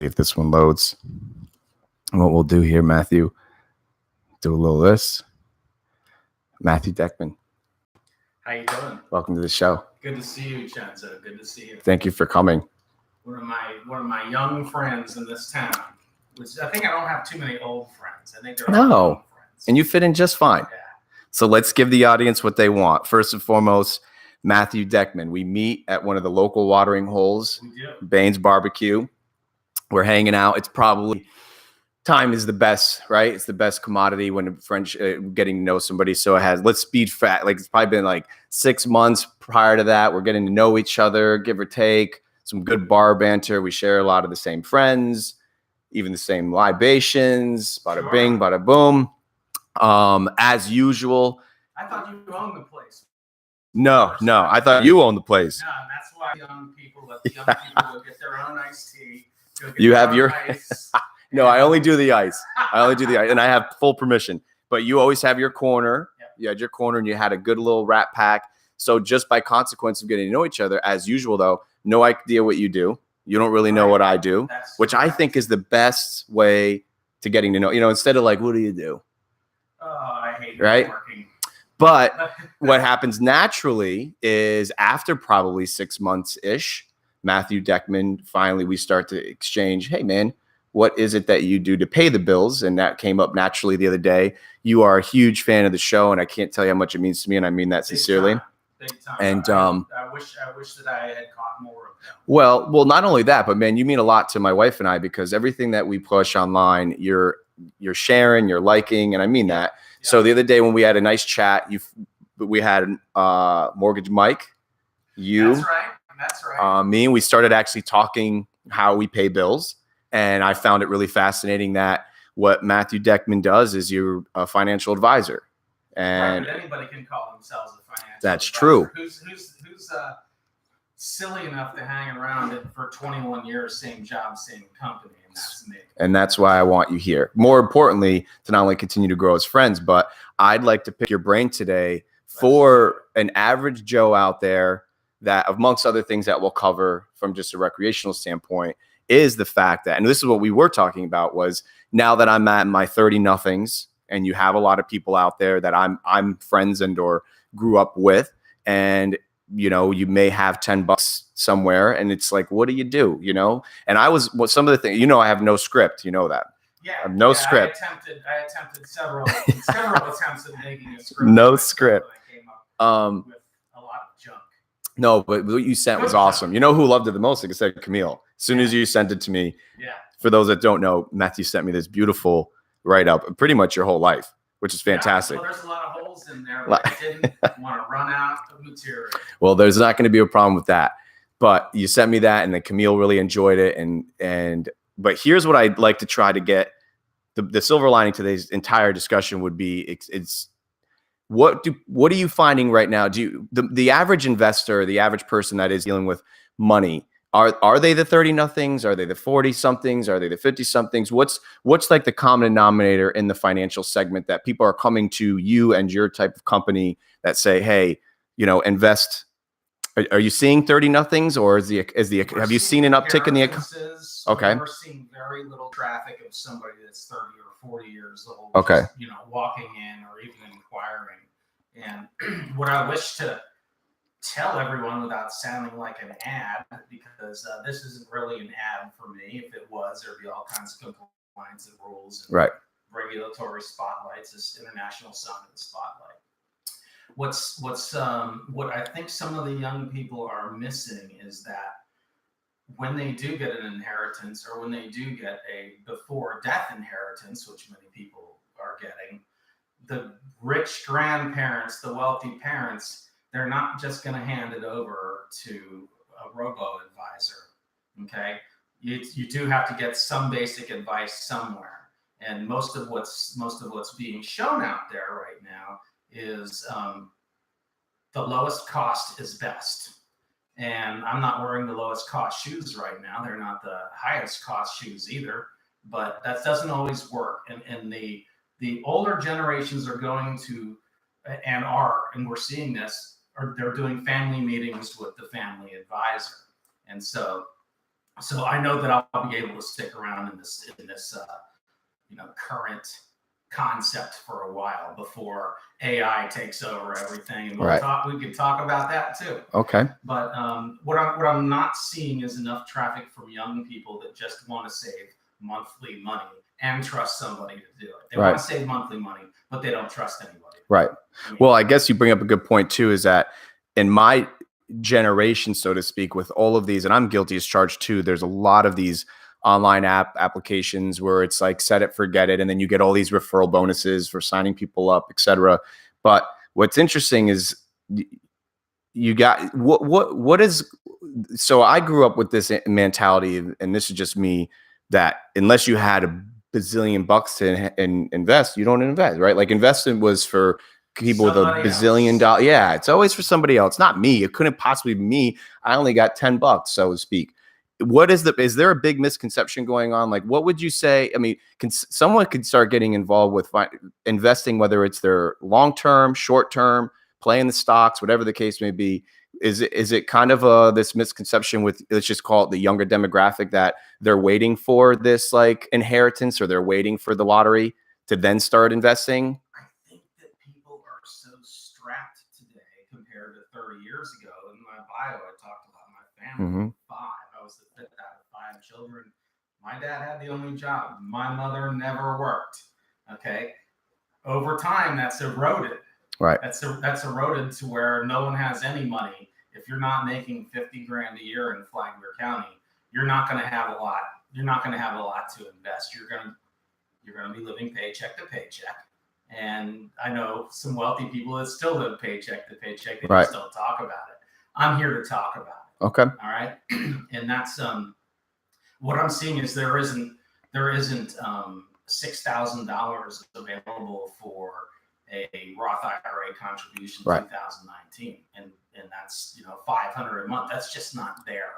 If this one loads. What we'll do here, Matthew, do a little this. Matthew Deckman. How you doing? Welcome to the show. Good to see you, Chenzo. Good to see you. Thank you for coming. One of my young friends in this town. Which I think I don't have too many old friends. I think they're all young friends. And you fit in just fine. Yeah. So let's give the audience what they want. First and foremost, Matthew Deckman. We meet at one of the local watering holes, We do. Bane's Barbecue. We're hanging out. It's probably time is the best, right? It's the best commodity when French getting to know somebody. So it has, let's speed fat. Like it's probably been like 6 months prior to that. We're getting to know each other, give or take, some good bar banter. We share a lot of the same friends, even the same libations, bada bing, bada boom. As usual. I thought you owned the place. No, I thought you owned the place. No, that's why young people let the young people go get their own iced tea. You have your ice. No, I only do the ice. And I have full permission. But you always have your corner. Yep. You had your corner, and you had a good little rat pack. So just by consequence of getting to know each other, as usual, though, no idea what you do. You don't really know what I do, which I think is the best way to getting to know. Instead of like, what do you do? Oh, I hate right? Working. But what happens naturally is after probably 6 months-ish, Matthew Deckman, finally we start to exchange, hey, man, what is it that you do to pay the bills? And that came up naturally the other day. You are a huge fan of the show, and I can't tell you how much it means to me, and I mean that sincerely. Big time. And I wish that I had caught more of them. Well, not only that, but man, you mean a lot to my wife and I, because everything that we push online, you're sharing, you're liking, and I mean that. Yeah. So the other day when we had a nice chat, we had Mortgage Mike, you, that's right. Me, and we started actually talking how we pay bills. And I found it really fascinating that what Matthew Deckman does is you're a financial advisor. And right, anybody can call themselves a financial that's advisor. True. Who's silly enough to hang around it for 21 years, same job, same company, and that's me. And that's why I want you here. More importantly, to not only continue to grow as friends, but I'd like to pick your brain today for an average Joe out there that, amongst other things that we'll cover from just a recreational standpoint, is the fact that, and this is what we were talking about, was now that I'm at my 30 nothings and you have a lot of people out there that I'm friends and or grew up with, and you may have $10 somewhere and it's like, what do you do? And some of the things, I have no script, that. Yeah. I have no script. I attempted several attempts at making a script. No script. I came up with a lot of junk. No, but what you sent was awesome. You know who loved it the most? Like I said, Camille. As soon as you sent it to me, for those that don't know, Matthew sent me this beautiful write-up, pretty much your whole life, which is fantastic. Well, there's a lot of holes in there, but I didn't want to run out of material. Well, there's not going to be a problem with that. But you sent me that, and then Camille really enjoyed it. But here's what I'd like to try to get. The silver lining to today's entire discussion would be it's what are you finding right now? The average investor, the average person that is dealing with money, are they the 30 nothings? Are they the 40 somethings? Are they the 50 somethings? What's like the common denominator in the financial segment that people are coming to you and your type of company that say, hey, invest? Are you seeing 30 nothings, or have you seen an uptick in the? Okay. We're seeing very little traffic of somebody that's 30 or 40 years old. Okay. Just, walking in or even inquiring. And what I wish to tell everyone without sounding like an ad, because this isn't really an ad for me. If it was, there'd be all kinds of compliance and rules and regulatory spotlights. This international sun in the spotlight. What I think some of the young people are missing is that when they do get an inheritance, or when they do get a before death inheritance, which many people are getting, the rich grandparents, the wealthy parents, they're not just going to hand it over to a robo-advisor. Okay, you do have to get some basic advice somewhere, and most of what's being shown out there right now is the lowest cost is best. And I'm not wearing the lowest cost shoes right now. They're not the highest cost shoes either, but that doesn't always work. And the older generations are going to, and we're seeing this, or they're doing family meetings with the family advisor. And so So I know that I'll be able to stick around in this current concept for a while before AI takes over everything. And we can talk about that too. Okay. But what I'm not seeing is enough traffic from young people that just want to save monthly money and trust somebody to do it. They want to save monthly money, but they don't trust anybody. Right. Well, I guess you bring up a good point too, is that in my generation, so to speak, with all of these, and I'm guilty as charged too, there's a lot of these online applications where it's like set it, forget it. And then you get all these referral bonuses for signing people up, etc. But what's interesting is you got what is, so I grew up with this mentality, and this is just me, that unless you had a bazillion bucks to invest, you don't invest, right? Like investing was for people with a bazillion dollars. Yeah, it's always for somebody else, not me. It couldn't possibly be me. I only got 10 bucks, so to speak. Is there a big misconception going on? Like, what would you say? I mean, someone could start getting involved with investing, whether it's their long-term, short-term, playing the stocks, whatever the case may be. Is it kind of this misconception with, let's just call it the younger demographic, that they're waiting for this like inheritance, or they're waiting for the lottery to then start investing? I think that people are so strapped today compared to 30 years ago. In my bio, I talked about my family. I was the fifth out of 5 children. My dad had the only job. My mother never worked. Okay. Over time, that's eroded. Right. That's eroded to where no one has any money. If you're not making 50 grand a year in Flagler County, you're not going to have a lot. You're not going to have a lot to invest. You're going to be living paycheck to paycheck. And I know some wealthy people that still live paycheck to paycheck. They just don't talk about it. I'm here to talk about it. Okay. All right. And that's what I'm seeing is there isn't $6,000 available for a Roth IRA contribution in 2019, and that's $500 a month. That's just not there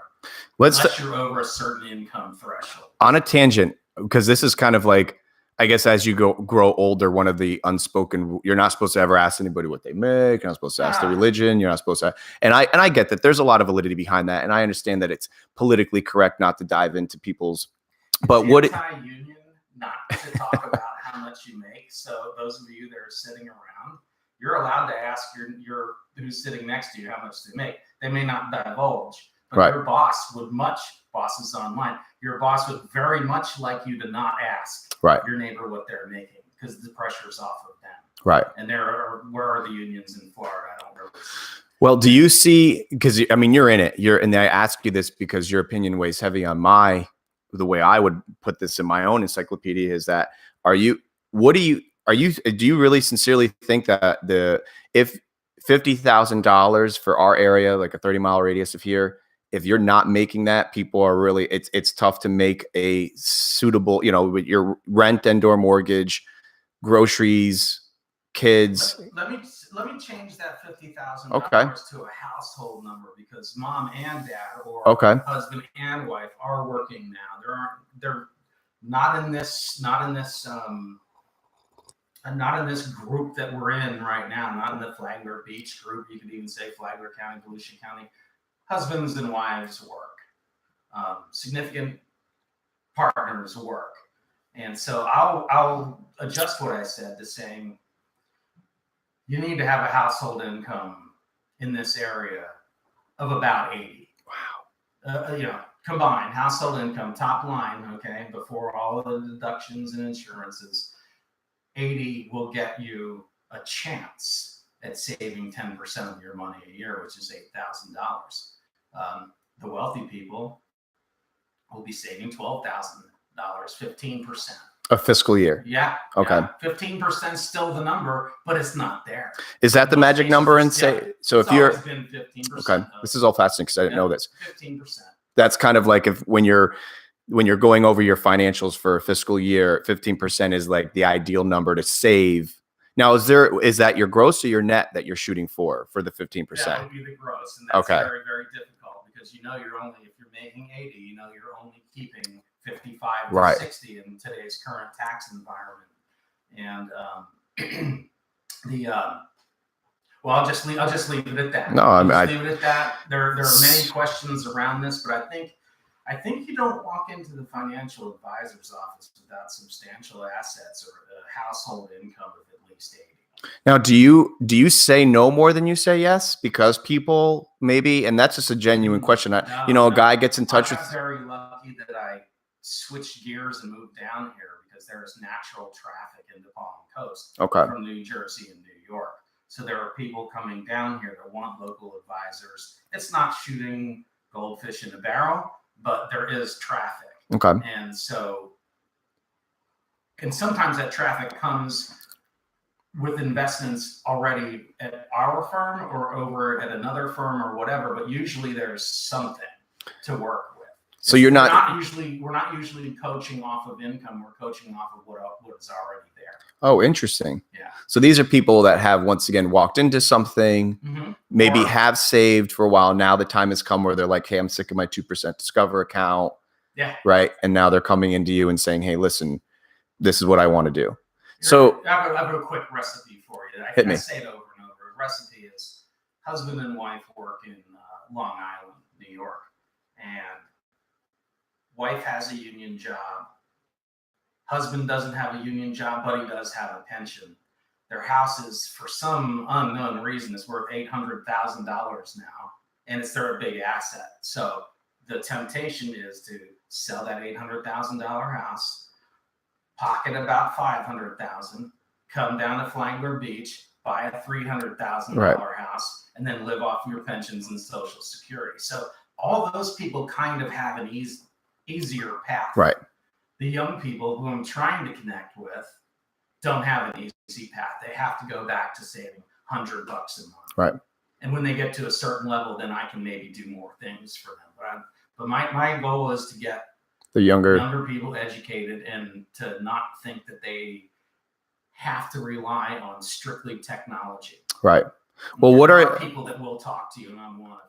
unless you're over a certain income threshold. On a tangent, because this is kind of like, I guess as you grow older, one of the unspoken, you're not supposed to ever ask anybody what they make. You're not supposed to ask their religion. You're not supposed to, and I get that there's a lot of validity behind that, and I understand that it's politically correct not to dive into people's, but what anti-union not to talk about how much you make. So those of you that are sitting around, you're allowed to ask your who's sitting next to you how much they make. They may not divulge, but your boss bosses online, your boss would very much like you to not ask your neighbor what they're making, because the pressure's off of them. Right. And where are the unions in Florida? I don't really see. Well, do you see, because I mean, you're in it, and I ask you this because your opinion weighs heavy on the way I would put this in my own encyclopedia, is that do you really sincerely think that if $50,000 for our area, like a 30-mile radius of here, if you're not making that, people are really, it's tough to make a suitable, with your rent and or mortgage, groceries, kids. Let me change that $50,000 to a household number, because mom and dad or husband and wife are working now. They're not in this group that we're in right now. Not in the Flagler Beach group. You could even say Flagler County, Volusia County. Husbands and wives work. Significant partners work. And so I'll adjust what I said to saying you need to have a household income in this area of about 80. Wow. Combined household income, top line, okay, before all of the deductions and insurances, 80 will get you a chance at saving 10% of your money a year, which is $8,000. The wealthy people will be saving $12,000, 15%. A fiscal year. Yeah. Okay. Yeah. 15% is still the number, but it's not there. Is that the magic number? And say, so if you're been 15%. Okay, this is all fascinating because I didn't know this. 15%. That's kind of like when you're going over your financials for a fiscal year, 15% is like the ideal number to save. Now, is that your gross or your net that you're shooting for the 15%? That would be the gross, and that's very, very difficult, because if you're making 80, you're only keeping 55 to 60 in today's current tax environment. And I'll just leave it at that. No, leave it at that. There are many questions around this, but I I think you don't walk into the financial advisor's office without substantial assets or a household income of at least 80. Now, do you say no more than you say yes? Because people maybe, and that's just a genuine question. A guy gets in touch with. I'm very lucky that I switched gears and moved down here because there is natural traffic into Palm Coast from New Jersey and New York. So there are people coming down here that want local advisors. It's not shooting goldfish in a barrel, but there is traffic. Okay. And sometimes that traffic comes with investments already at our firm or over at another firm or whatever, but usually there's something to work with. So we're not usually coaching off of income. We're coaching off of what is already there. Oh, interesting. Yeah. So these are people that have, once again, walked into something, maybe have saved for a while. Now the time has come where they're like, hey, I'm sick of my 2% Discover account. Yeah. Right. And now they're coming into you and saying, hey, listen, this is what I want to do. So I have a quick recipe for you. I say it over and over. The recipe is husband and wife work in Long Island, New York, and wife has a union job. Husband doesn't have a union job, but he does have a pension. Their house is, for some unknown reason, is worth $800,000 now, and it's their big asset. So the temptation is to sell that $800,000 house, pocket about $500,000, come down to Flagler Beach, buy a $300,000 house, and then live off your pensions and Social Security. So all those people kind of have an easier path. Right. The young people who I'm trying to connect with don't have an easy path. They have to go back to saving $100 a month. Right. And when they get to a certain level, then I can maybe do more things for them. But my goal is to get the younger people educated and to not think that they have to rely on strictly technology. Right. Well, what are people that will talk to you, and I'm one of them.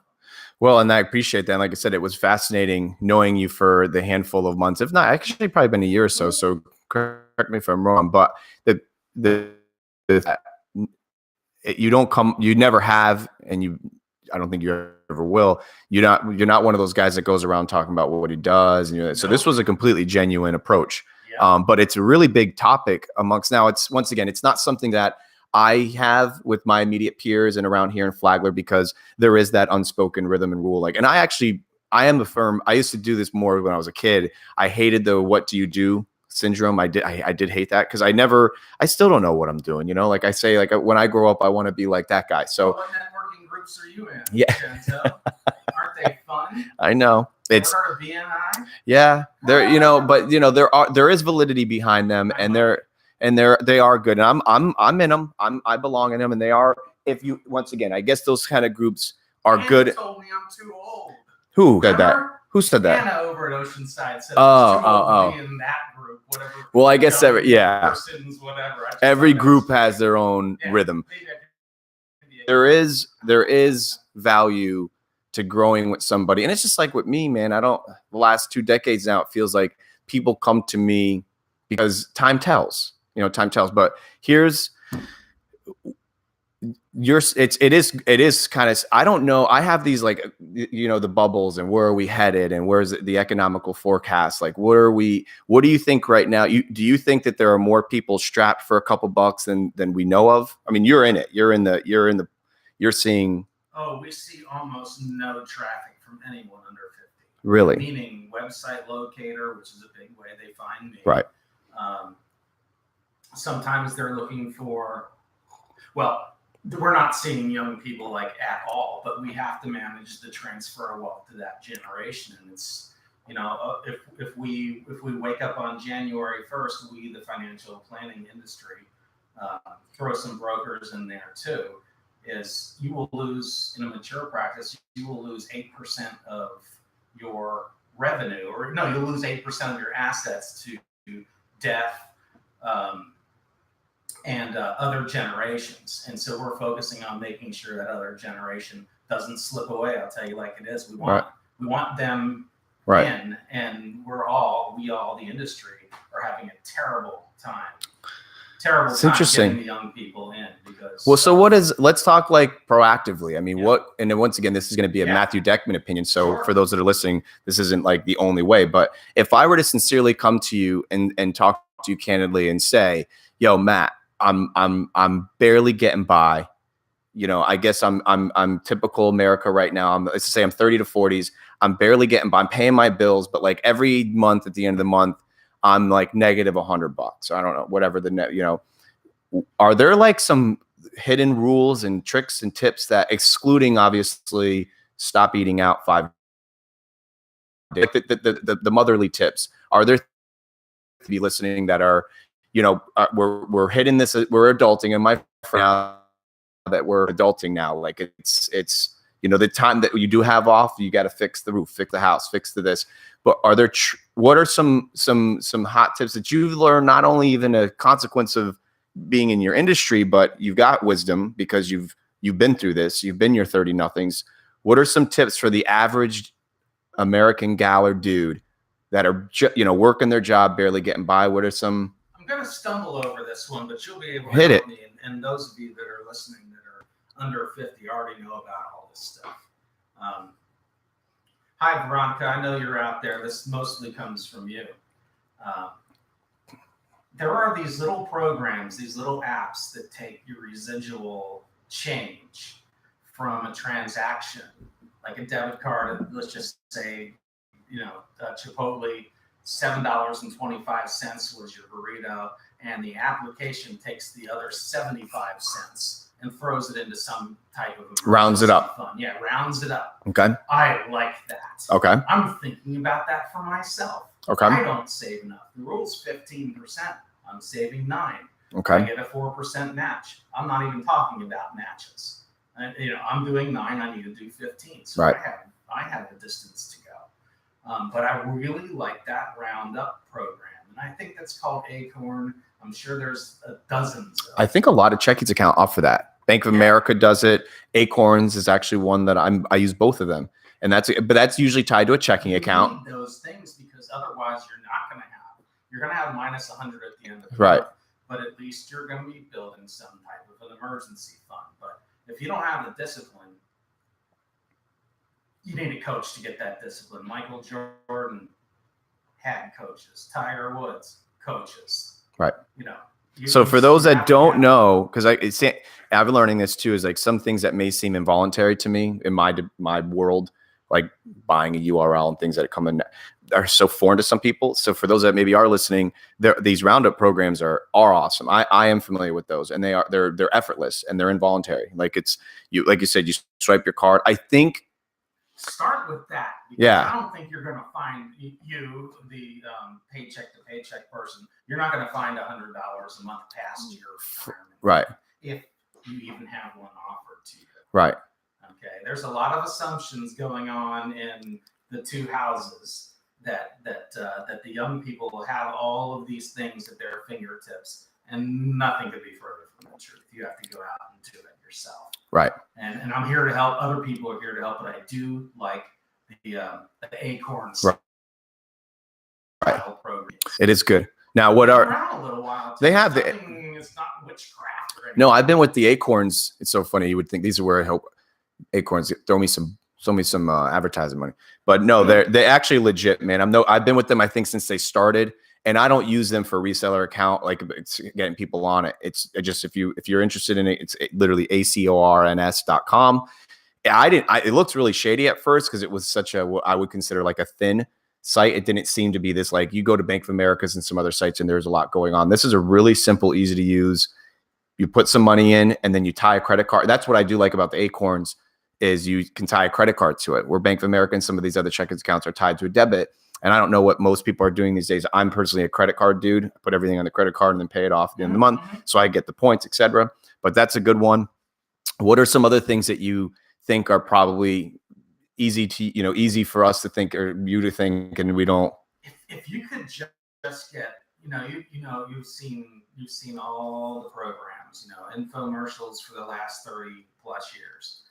Well, and I appreciate that. Like I said, it was fascinating knowing you for the handful of months, if not actually probably been a year or so. So correct me if I'm wrong, but you never have, and I don't think you ever will. You're not one of those guys that goes around talking about what he does. And so this was a completely genuine approach. Yeah. But it's a really big topic amongst now. It's once again, it's not something that I have with my immediate peers and around here in Flagler, because there is that unspoken rhythm and rule. And I am a firm. I used to do this more when I was a kid. I hated the "what do you do" syndrome. I did hate that because I still don't know what I'm doing. Like I say, like when I grow up, I want to be like that guy. So what networking groups are you in? Yeah. Aren't they fun? I know. It's part of BNI. Yeah. But there is validity behind them, and they are good. And I'm in them. I belong in them, and they are. Once again, I guess those kind of groups are good. Told me I'm too old. Who said that? Who said that? Anna over at Oceanside said oh. In that group, whatever. Well, I guess persons, whatever. Every group has their own rhythm. There is value to growing with somebody, and it's just like with me, man. The last 2 decades now, it feels like people come to me because time tells. Time tells. But it is kind of, I don't know. I have these the bubbles, and where are we headed, and where's the economical forecast? Like, what do you think right now? Do you think that there are more people strapped for a couple bucks than we know of? I mean, you're in it. You're seeing. Oh, we see almost no traffic from anyone under 50. Really? Meaning website locator, which is a big way they find me. Right. Sometimes they're looking for, we're not seeing young people at all, but we have to manage the transfer of wealth to that generation. And it's, if we wake up on January 1st, we, the financial planning industry, throw some brokers in there too, is you will lose, in a mature practice, you will lose 8% of your revenue, you'll lose 8% of your assets to death, and other generations. And so we're focusing on making sure that other generation doesn't slip away. I'll tell you like it is. We want them in, and we all, the industry, are having a terrible time terrible It's time interesting. getting the young people in because. Well, so let's talk like proactively. I mean, Yeah. and then once again, this is going to be a Yeah. Matthew Deckman opinion. So Sure. for those that are listening, this isn't like the only way, but if I were to sincerely come to you and talk to you candidly and say, yo, Matt, I'm barely getting by. You know, I guess I'm typical America right now. Let's just say I'm 30 to 40s. I'm barely getting by. I'm paying my bills, but like every month at the end of the month, I'm like negative $100. I don't know, whatever the net, you know. Are there like some hidden rules and tricks and tips that, excluding obviously stop eating out 5 days, like the motherly tips, are there to be listening that are, you know, we're hitting this, we're adulting, and my friend that we're adulting now, like it's you know, the time that you do have off, you got to fix the roof, fix the house, fix this. But are there what are some hot tips that you've learned, not only even a consequence of being in your industry, but you've got wisdom because you've been through this, you've been your 30 nothings. What are some tips for the average American gal or dude that are you know, working their job, barely getting by? What are some? I'm going to stumble over this one, but you'll be able to hit help it. me. And those of you that are listening that are under 50 already know about all this stuff. Hi, Veronica. I know you're out there. This mostly comes from you. There are these little programs, these little apps that take your residual change from a transaction, like a debit card. Let's just say, you know, Chipotle, $7.25 was your burrito, and the application takes the other 75 cents and throws it into some type of rounds it up fund. Yeah, rounds it up. Okay. I like that. Okay. I'm thinking about that for myself. Okay. I don't save enough. The rule's 15%. I'm saving 9%. Okay. I get a 4% match. I'm not even talking about matches. You know, I'm doing 9. I need to do 15. So right. I have a distance to go. But I really like that roundup program, and I think that's called Acorn. I'm sure there's dozens. I think a lot of checkings account offer that. Bank of America does it. Acorns is actually one that I use both of them, and that's usually tied to a checking account. Need those things because otherwise you're going to have minus 100 at the end of the right. month, but at least you're going to be building some type of an emergency fund. But if you don't have the discipline, you need a coach to get that discipline. Michael Jordan had coaches. Tiger Woods, coaches. Right. You know. So for those that don't know, because I've been learning this too, is like some things that may seem involuntary to me in my world, like buying a URL and things that come in are so foreign to some people. So for those that maybe are listening, these roundup programs are awesome. I am familiar with those, and they're effortless and they're involuntary. Like like you said, you swipe your card. I think start with that. Yeah. I don't think you're going to find you, the paycheck to paycheck person. You're not going to find $100 a month past your retirement. Right. If you even have one offered to you. Right. Okay. There's a lot of assumptions going on in the two houses that the young people will have all of these things at their fingertips, and nothing could be further from the truth. You have to go out and do it yourself. Right. And I'm here to help. Other people are here to help, but I do like the Acorns program. It is good. Now, what are around a little while? They have the? It's not witchcraft. No, I've been with the Acorns. It's so funny. You would think these are where I hope Acorns throw me some advertising money, but no, they're actually legit, man. I've been with them, I think, since they started, and I don't use them for reseller account, like it's getting people on it. It's just, if you're interested in it, it's literally acorns.com. It looked really shady at first because it was such what I would consider like a thin site. It didn't seem to be this, like you go to Bank of America's and some other sites and there's a lot going on. This is a really simple, easy to use. You put some money in and then you tie a credit card. That's what I do like about the Acorns, is you can tie a credit card to it, where Bank of America and some of these other checking accounts are tied to a debit. And I don't know what most people are doing these days. I'm personally a credit card dude. I put everything on the credit card and then pay it off at the end of the month, so I get the points, etc. But that's a good one. What are some other things that you think are probably easy for us to think, or you to think, and we don't? If you could just get, you've seen all the programs, infomercials for the last 30 plus years.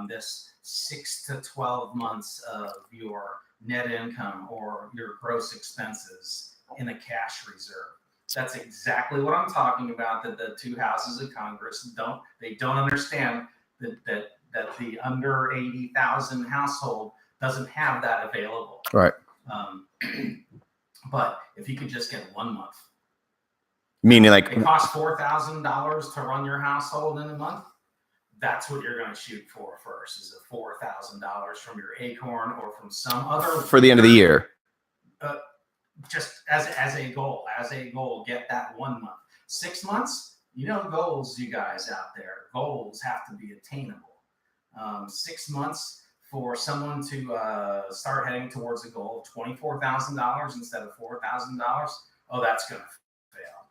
This 6 to 12 months of your net income or your gross expenses in a cash reserve. That's exactly what I'm talking about. That the two houses of Congress don't understand that the under 80,000 household doesn't have that available. Right. But if you could just get 1 month, meaning like it costs $4,000 to run your household in a month. That's what you're going to shoot for first, is a $4,000 from your Acorn or from some other for the end of the year. Just as a goal, get that 1 month. 6 months, goals, you guys out there, goals have to be attainable. 6 months for someone to start heading towards a goal of $24,000 instead of $4,000. Oh, that's going to fail.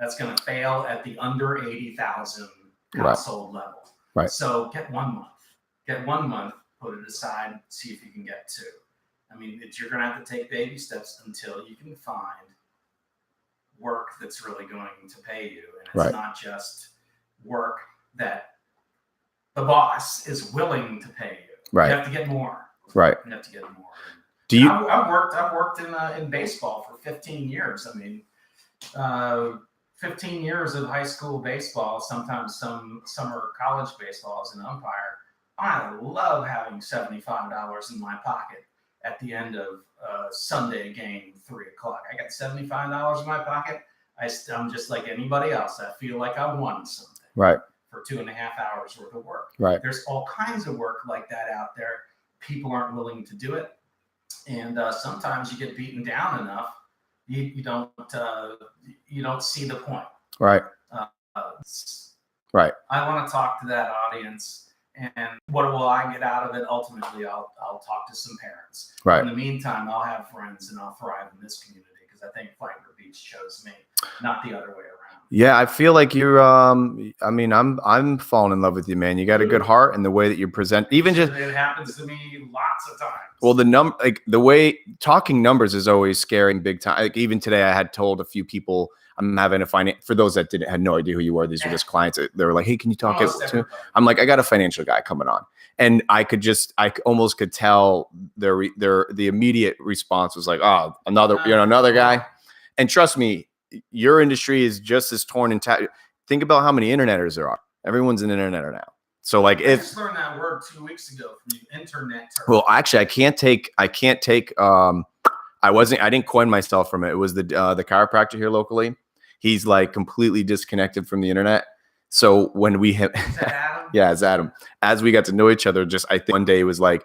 That's going to fail at the under 80,000 household level. Right. So get 1 month. Get 1 month, put it aside, see if you can get 2. I mean, you're going to have to take baby steps until you can find work that's really going to pay you. And it's not just work that the boss is willing to pay you. Right. You have to get more. Right. You have to get more. Do you? I've worked in baseball for 15 years. I mean, 15 years of high school baseball, sometimes some summer college baseball as an umpire. I love having $75 in my pocket at the end of Sunday game, 3:00. I got $75 in my pocket. I'm just like anybody else. I feel like I won something. Right. For 2.5 hours worth of work. Right. There's all kinds of work like that out there. People aren't willing to do it. And sometimes you get beaten down enough, you don't see the point. Right. Right. I want to talk to that audience. And what will I get out of it? Ultimately, I'll talk to some parents. Right. In the meantime, I'll have friends and I'll thrive in this community because I think Flagler Beach chose me, not the other way around. Yeah, I feel like you're. I mean, I'm falling in love with you, man. You got a good heart, and the way that you present, even just it happens to me lots of times. Well, the way talking numbers is always scary, big time. Like even today, I had told a few people I'm having a for those that had no idea who you were. These were just clients. They were like, "Hey, can you talk to?" I'm like, "I got a financial guy coming on," and I almost could tell the immediate response was like, "Oh, another guy," and trust me. Your industry is just as torn and tattered. Think about how many interneters there are. Everyone's an interneter now. So like I just learned that word 2 weeks ago from you, internet. Well, actually, I can't take. I didn't coin myself from it. It was the chiropractor here locally. He's like completely disconnected from the internet. So when we have, yeah, it's Adam. As we got to know each other, I think one day it was like,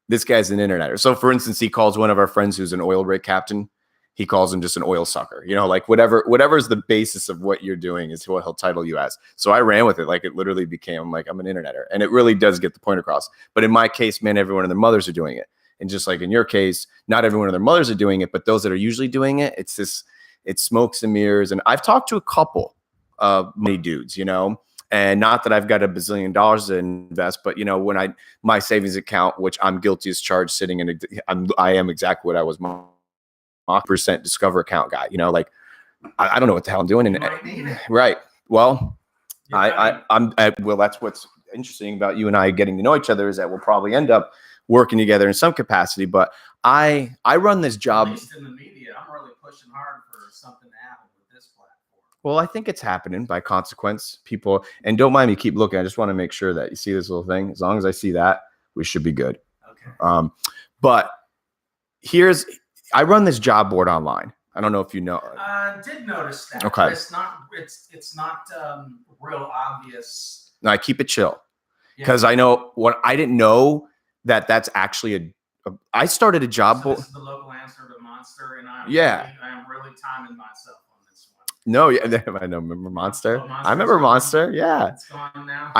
this guy's an interneter. So for instance, he calls one of our friends who's an oil rig captain. He calls him just an oil sucker, like whatever is the basis of what you're doing is what he'll title you as. So I ran with it. Like it literally became like, I'm an interneter, and it really does get the point across. But in my case, man, everyone and their mothers are doing it. And just like in your case, not everyone and their mothers are doing it, but those that are usually doing it, it's smokes and mirrors. And I've talked to a couple of many dudes, and not that I've got $1 bazillion to invest, but when my savings account, which I'm guilty as charged, sitting in I am exactly what I was. Percent Discover account guy, like I don't know what the hell I'm doing. Right. Well, well, that's what's interesting about you and I getting to know each other is that we'll probably end up working together in some capacity. But I run this job. At least in the media, I'm really pushing hard for something to happen with this platform. Well, I think it's happening by consequence. People, and don't mind me, keep looking. I just want to make sure that you see this little thing. As long as I see that, we should be good. Okay. But I run this job board online. I don't know if you know. I did notice that. Okay. It's not real obvious. No, I keep it chill because I know I didn't know that's actually I started a job board. This is the local answer to Monster, and I'm really timing myself on this one. No, yeah, I know. Remember Monster? I remember Monster. Yeah. It's gone now.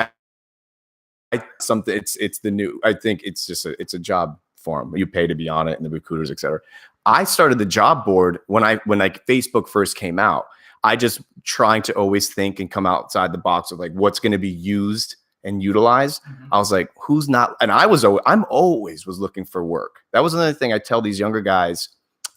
It's the new. I think it's just it's a job forum. You pay to be on it, and the recruiters, etc. I started the job board when Facebook first came out. I just trying to always think and come outside the box of like what's going to be used and utilized. Mm-hmm. I was like, who's not? And I'm always was looking for work. That was another thing I tell these younger guys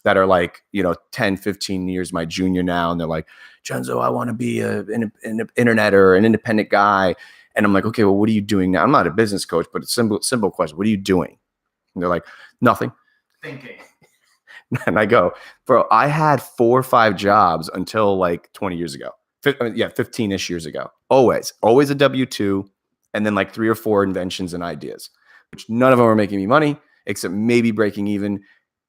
that are like, 10, 15 years my junior now. And they're like, Genzo, I want to be an internet or an independent guy. And I'm like, okay, well, what are you doing now? I'm not a business coach, but it's simple question. What are you doing? And they're like, nothing. Thinking. And I go, bro, I had 4 or 5 jobs until like 20 years ago. 15-ish years ago. Always a W-2, and then like 3 or 4 inventions and ideas, which none of them were making me money except maybe breaking even,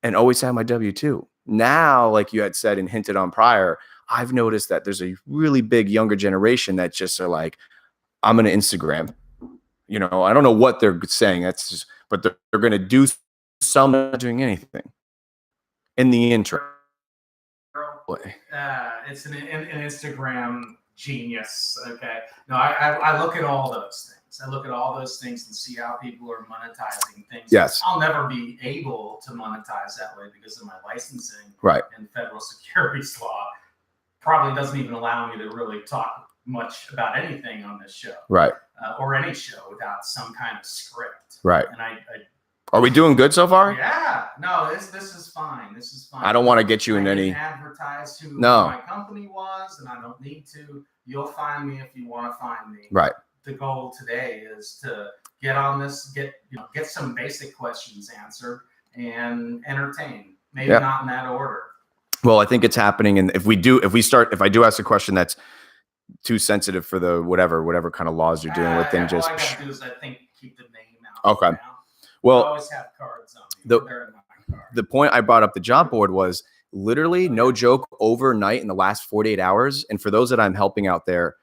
and always had my W-2. Now, like you had said and hinted on prior, I've noticed that there's a really big younger generation that just are like, I'm going to Instagram. You know, I don't know what they're saying. That's just, but they're going to do some, not doing anything in the interim. It's an Instagram genius. Okay. No, I look at all those things. I look at all those things and see how people are monetizing things. Yes. I'll never be able to monetize that way because of my licensing. Right. And federal securities law probably doesn't even allow me to really talk much about anything on this show. Right. Or any show without some kind of script. Right. And are we doing good so far? Yeah. No, this is fine. This is fine. I don't want to get you in any. Advertise who my company was, and I don't need to. You'll find me if you want to find me. Right. The goal today is to get on this, get some basic questions answered, and entertain. Maybe not in that order. Well, I think it's happening, and if I do ask a question that's too sensitive for the whatever kind of laws you're dealing with, then just. All I gotta do is keep the name out. Okay. Well, I always have cards on me. They're in my card. The point I brought up the job board was literally no joke overnight in the last 48 hours. And for those that I'm helping out there,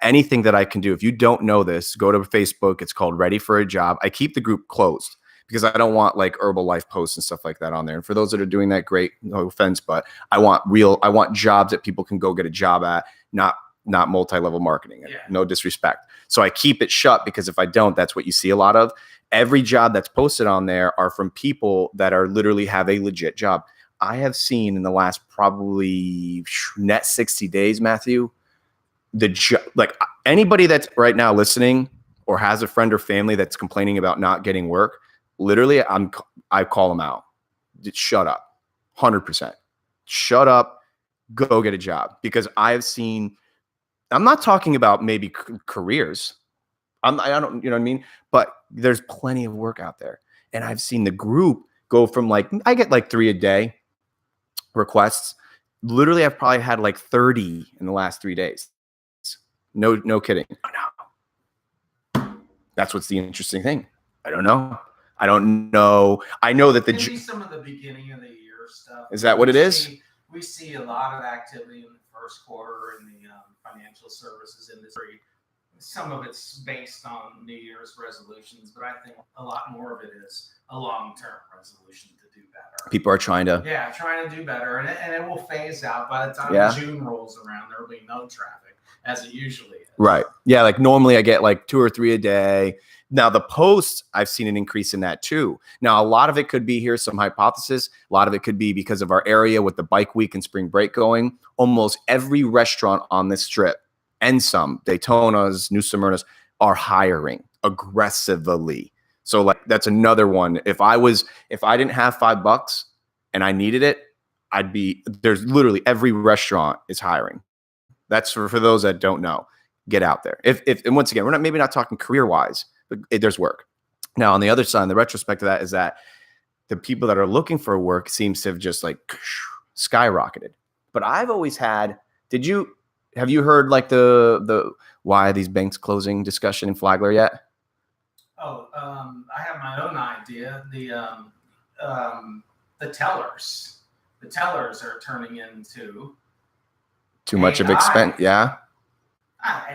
anything that I can do, if you don't know this, go to Facebook. It's called Ready for a Job. I keep the group closed because I don't want like Herbalife posts and stuff like that on there. And for those that are doing that, great, no offense, but I want jobs that people can go get a job at, not multi-level marketing. Yeah. No disrespect. So I keep it shut because if I don't, that's what you see a lot of. Every job that's posted on there are from people that are literally have a legit job. I have seen in the last probably net 60 days, Matthew, like anybody that's right now listening or has a friend or family that's complaining about not getting work, literally I call them out. Just shut up. 100%. Shut up. Go get a job. Because I've seen, I'm not talking about maybe careers. I don't, you know what I mean? But there's plenty of work out there. And I've seen the group go from I get like 3 a day requests. Literally, I've probably had like 30 in the last 3 days. No kidding. No. That's what's the interesting thing. I don't know. I know that maybe some of the beginning of the year stuff. Is that what it is? We see a lot of activity in the first quarter in the financial services industry. Some of it's based on New Year's resolutions, but I think a lot more of it is a long-term resolution to do better. People are trying to do better, and it will phase out. By the time June rolls around, there will be no traffic, as it usually is. Right. Yeah, like normally I get like 2 or 3 a day. Now the posts, I've seen an increase in that too. Now a lot of it could be, here's some hypothesis, a lot of it could be because of our area with the bike week and spring break going. Almost every restaurant on this strip, and some Daytona's, New Smyrna's, are hiring aggressively. So like that's another one. If I didn't have $5 and I needed it, there's literally every restaurant is hiring. That's for those that don't know. Get out there. And once again, we're maybe not talking career wise, but there's work. Now on the other side, the retrospect of that is that the people that are looking for work seems to have just like skyrocketed. But I've always had, have you heard like the why are these banks closing discussion in Flagler yet? Oh, I have my own idea. The tellers are turning into too much of expense. Yeah.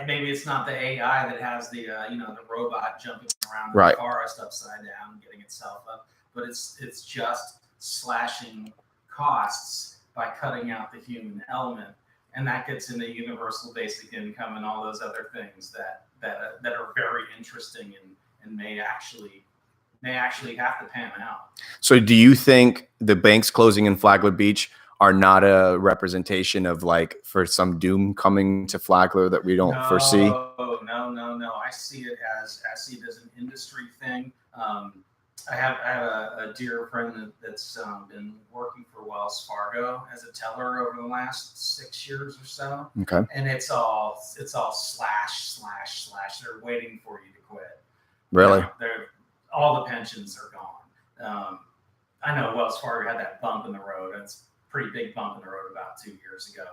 Maybe it's not the AI that has the robot jumping around right. the forest upside down and getting itself up, but it's just slashing costs by cutting out the human element. And that gets into universal basic income and all those other things that are very interesting and may actually have to pan out. So do you think the banks closing in Flagler Beach are not a representation of like for some doom coming to Flagler that we don't foresee? No. I see it as an industry thing. I have a dear friend that's been working for Wells Fargo as a teller over the last 6 years or so. Okay. And it's all slash. They're waiting for you to quit. Really? All the pensions are gone. I know Wells Fargo had that bump in the road. It's a pretty big bump in the road about 2 years ago,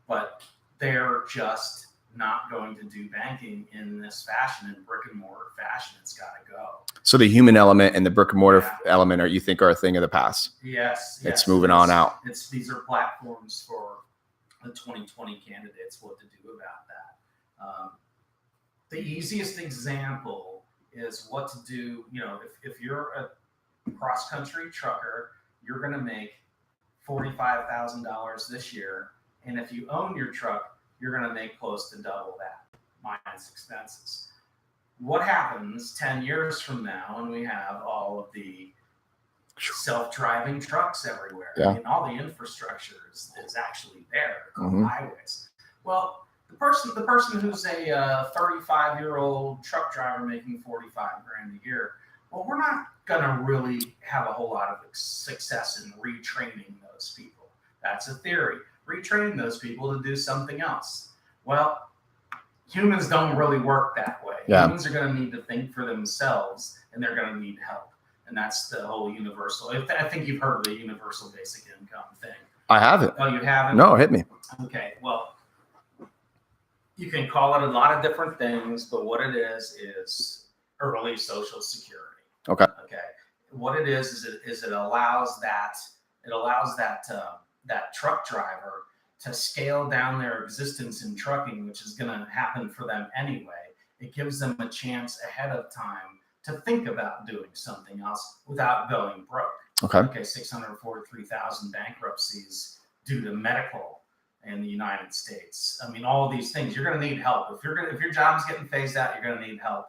but they're just not going to do banking in this fashion, in brick and mortar fashion. It's got to go. So the human element and the brick and mortar element you think are a thing of the past? Yes. It's moving on out. These are platforms for the 2020 candidates, what to do about that. The easiest example is what to do. If you're a cross-country trucker, you're going to make $45,000 this year. And if you own your truck, you're going to make close to double that, minus expenses. What happens 10 years from now when we have all of the self-driving trucks everywhere? Yeah. I mean, all the infrastructure is actually there on highways. Well, the person who's a 35-year-old truck driver making $45,000 a year, well, we're not going to really have a whole lot of success in retraining those people. That's a theory. Retraining those people to do something else. Well, humans don't really work that way. Yeah. Humans are going to need to think for themselves, and they're going to need help. And that's the whole universal. I think you've heard of the universal basic income thing. I haven't. Oh, you haven't? No, hit me. Okay. Well, you can call it a lot of different things, but what it is early Social Security. Okay. Okay. What it is it allows that truck driver to scale down their existence in trucking, which is going to happen for them anyway. It gives them a chance ahead of time to think about doing something else without going broke. Okay. 643,000 bankruptcies due to medical in the United States. I mean, all these things, you're going to need help. If your job's getting phased out, you're going to need help.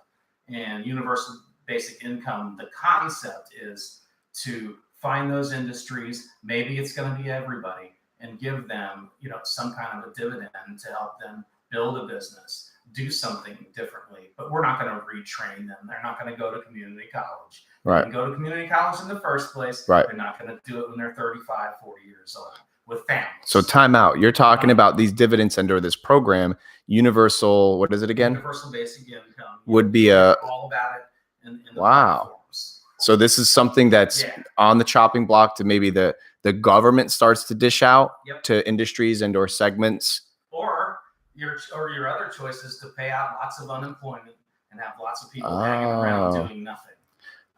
And universal basic income, the concept is to find those industries, maybe it's going to be everybody, and give them, some kind of a dividend to help them build a business, do something differently. But we're not going to retrain them. They're not going to go to community college. Right. They can go to community college in the first place. Right. They're not going to do it when they're 35, 40 years old with families. So time out. You're talking about these dividends under this program, universal, what is it again? Universal basic income. Would be all about it in the platforms. So this is something that's on the chopping block to maybe the government starts to dish out to industries and or segments. Or your other choice is to pay out lots of unemployment and have lots of people hanging around doing nothing.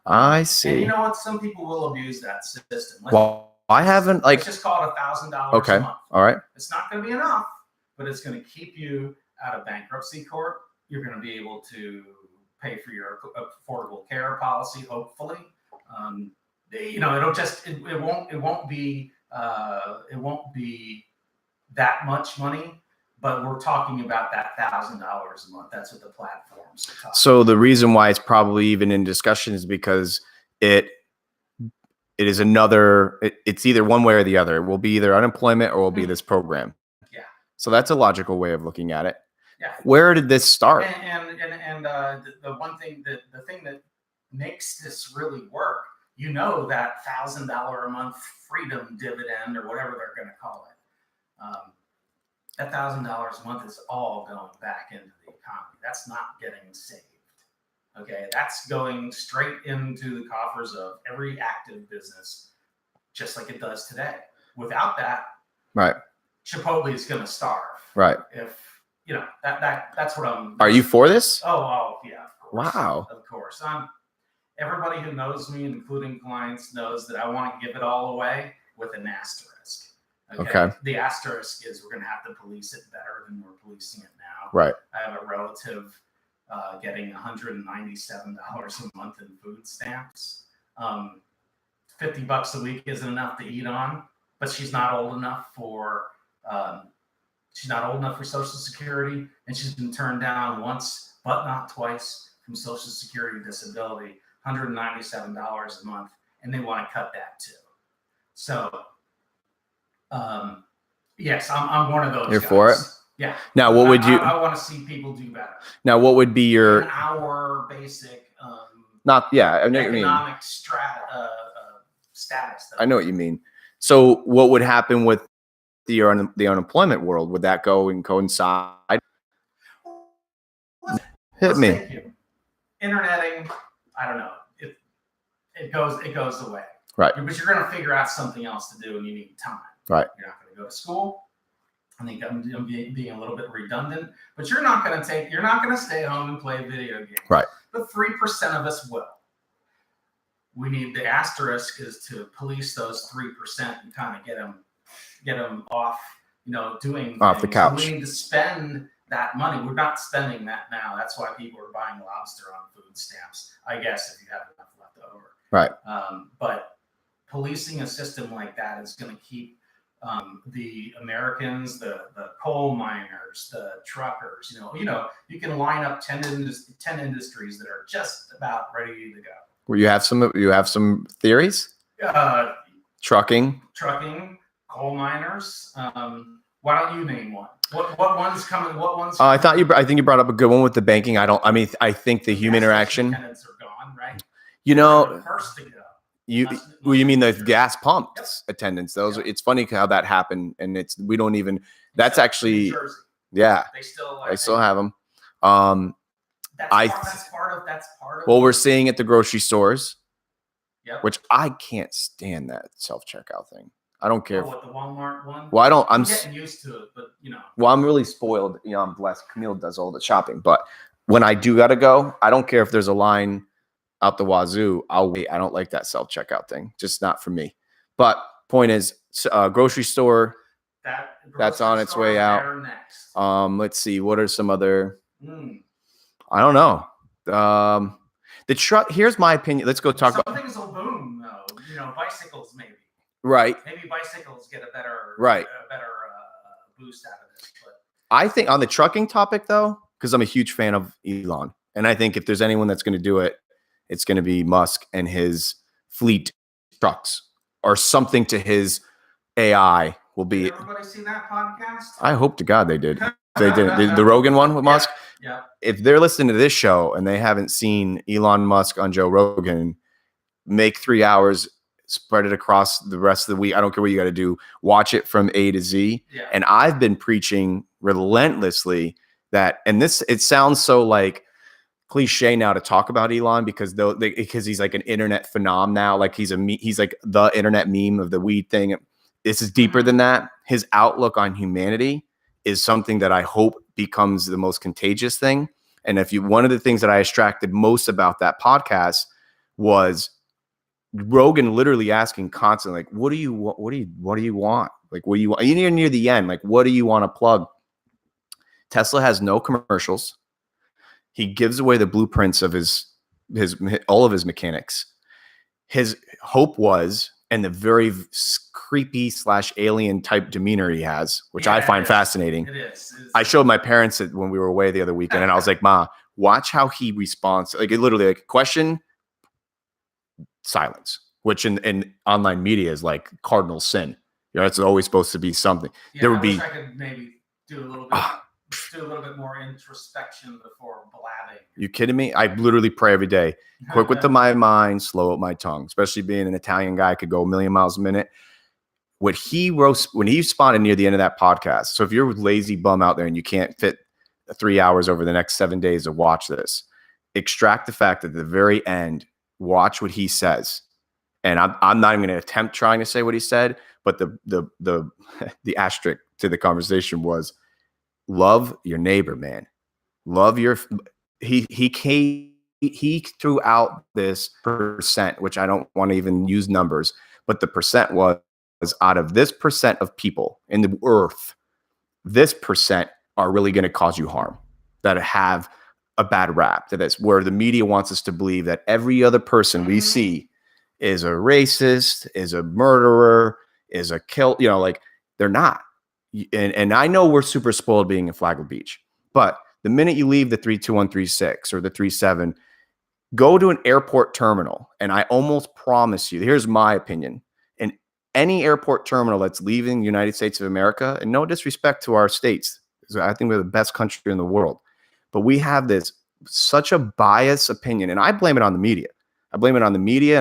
I see. And you know what? Some people will abuse that system. I haven't let's just call it $1,000 a month. All right. It's not going to be enough, but it's going to keep you out of bankruptcy court. You're going to be able to pay for your affordable care policy, hopefully. It won't be that much money, but we're talking about that $1,000 a month. That's what the platforms are talking So the reason why it's probably even in discussion is because it is it's either one way or the other. It will be either unemployment or will be this program. Yeah. So that's a logical way of looking at it. Yeah. Where did this start? And the thing that makes this really work, that $1,000 a month freedom dividend or whatever they're going to call it. That $1,000 a month is all going back into the economy. That's not getting saved. Okay, that's going straight into the coffers of every active business, just like it does today. Without that, right, Chipotle is going to starve. Right. If that's what I'm. Are you for this? Oh yeah. Of course. Wow. Of course. Everybody who knows me, including clients, knows that I want to give it all away with an asterisk. Okay. The asterisk is we're going to have to police it better than we're policing it now. Right. I have a relative getting $197 a month in food stamps. $50 a week isn't enough to eat on, but she's not old enough for Social Security, and she's been turned down once, but not twice, from Social Security disability. $197 a month, and they want to cut that too. So, yes, I'm one of those. You're guys. For it? Yeah. Now, what would you? I want to see people do better. Now, what would be your our basic? I know what you mean. Economic status. I know what you mean. So, what would happen with the unemployment world? Would that go and coincide? Hit me. Interneting. I don't know. It goes away. Right. But you're going to figure out something else to do, and you need time. Right. You're not going to go to school. I think I'm being a little bit redundant, but you're not going to stay home and play video games. Right. But 3% of us will. We need the asterisk is to police those 3% and kind of get them off, doing off things. the couch. So we need to spend that money. We're not spending that now. That's why people are buying lobster on food stamps, I guess, if you have enough left over. Right. But policing a system like that is going to keep the Americans, the coal miners, the truckers, you can line up 10 industries that are just about ready to go. Well, you have some theories? Trucking, coal miners. Why don't you name one? What one's coming? What one's? I think you brought up a good one with the banking. I think the human interaction. Tenants are gone, right? The first to go. You mean the gas pump attendants? It's funny how that happened, and we don't even. That's actually, New Jersey. Yeah. They still have them. That's part of. Well, we're seeing at the grocery stores, which I can't stand that self-checkout thing. I don't care. What, the Walmart one? Well, I'm getting used to it, but Well, I'm really spoiled. I'm blessed. Camille does all the shopping, but when I do gotta go, I don't care if there's a line out the wazoo. I'll wait. I don't like that self-checkout thing. Just not for me. But point is, grocery store. That's on its way out. Next. Let's see. What are some other? I don't know. The truck. Here's my opinion. Let's go talk about. Some things will boom though. Bicycles maybe. Right. Maybe bicycles get a better boost out of this. But I think on the trucking topic though, because I'm a huge fan of Elon, and I think if there's anyone that's going to do it, it's going to be Musk and his fleet trucks, or something to his AI will be. Did everybody see that podcast? I hope to God they did. They did the Rogan one with Musk. Yeah. If they're listening to this show and they haven't seen Elon Musk on Joe Rogan, make 3 hours, spread it across the rest of the week. I don't care what you got to do. Watch it from A to Z. Yeah. And I've been preaching relentlessly that, and it sounds so like cliche now to talk about Elon because he's like an internet phenom now. Like he's like the internet meme of the weed thing. This is deeper than that. His outlook on humanity is something that I hope becomes the most contagious thing. And one of the things that I extracted most about that podcast was Rogan literally asking constantly, like, what do you want? Like, what do you want? You're near the end. Like, what do you want to plug? Tesla has no commercials. He gives away the blueprints of all of his mechanics. His hope was, and the very creepy / alien type demeanor he has, which I find fascinating. It is. I showed my parents it when we were away the other weekend, and I was like, Ma, watch how he responds. Like, it literally, like, question, silence, which in online media is like cardinal sin. It's always supposed to be something. Yeah, I wish I could maybe do a little bit more introspection before blabbing. You kidding me? I literally pray every day. Quick with my mind, slow up my tongue. Especially being an Italian guy, could go a million miles a minute. When he responded near the end of that podcast. So if you're a lazy bum out there and you can't fit 3 hours over the next 7 days to watch this, extract the fact that at the very end, watch what he says. And I'm not even going to attempt trying to say what he said, but the asterisk to the conversation was, love your neighbor, man. Love your. He threw out this percent, which I don't want to even use numbers, but the percent was out of this percent of people in the earth, this percent are really going to cause you harm, that have a bad rap. That's where the media wants us to believe that every other person we see is a racist, is a murderer, is a kill. Like, they're not. And I know we're super spoiled being in Flagler Beach, but the minute you leave the 32136 or the 37, go to an airport terminal. And I almost promise you, here's my opinion, in any airport terminal that's leaving the United States of America, and no disrespect to our states, I think we're the best country in the world, but we have such a biased opinion. And I blame it on the media. And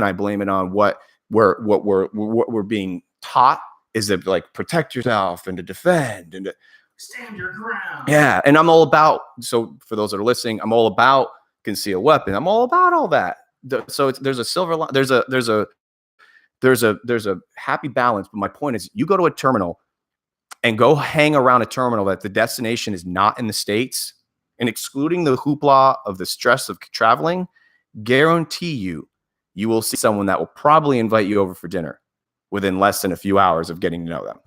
I blame it on what we're being taught is to, like, protect yourself and to defend and to stand your ground. Yeah. And I'm all about, so for those that are listening, I'm all about concealed weapon. I'm all about all that. So there's a silver line. There's a there's a happy balance. But my point is, you go to a terminal and go hang around a terminal that the destination is not in the States, and excluding the hoopla of the stress of traveling, guarantee you will see someone that will probably invite you over for dinner within less than a few hours of getting to know them.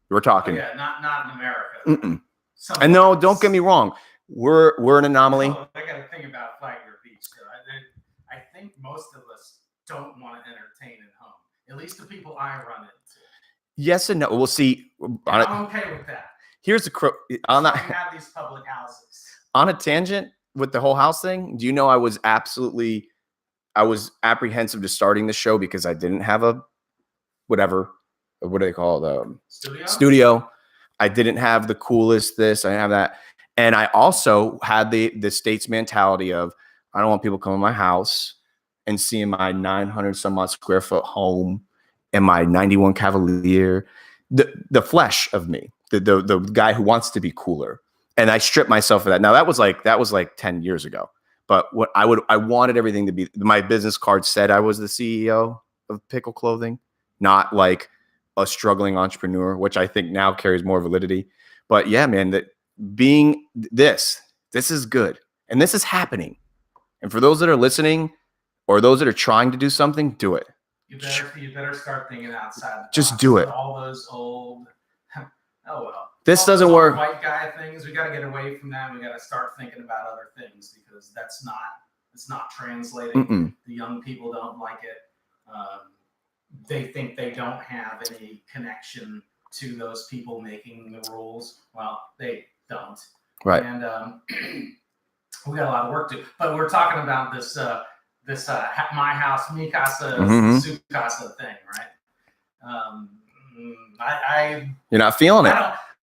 We're talking. Oh, yeah, not in America. And no, don't get me wrong. We're an anomaly. Oh, I got to think about Flagler Beach. So I think most of us don't want to entertain at home. At least the people I run into. Yes and no. We'll see. I'm okay with that. Here's the on that. We have these public houses. On a tangent with the whole house thing. Do you know I was apprehensive to starting the show because I didn't have a whatever. What do they call it? Studio. I didn't have the coolest this. I didn't have that. And I also had the state's mentality of, I don't want people coming to my house and seeing my 900 some odd square foot home and my 91 Cavalier, the flesh of me, the guy who wants to be cooler. And I stripped myself of that. Now that was like 10 years ago. But what I wanted everything to be, my business card said I was the CEO of Pickle Clothing, not like a struggling entrepreneur, which I think now carries more validity. But yeah, man, that being this is good. And this is happening. And for those that are listening or those that are trying to do something, do it. You better start thinking outside. Just do it. All those old, oh well. This doesn't work. White guy things. We got to get away from that. We got to start thinking about other things because it's not translating. The young people don't like it. They think they don't have any connection to those people making the rules. Well, they don't. Right. And we got a lot of work to do. But we're talking about this my house, mi casa, su casa thing, right? You're not feeling it.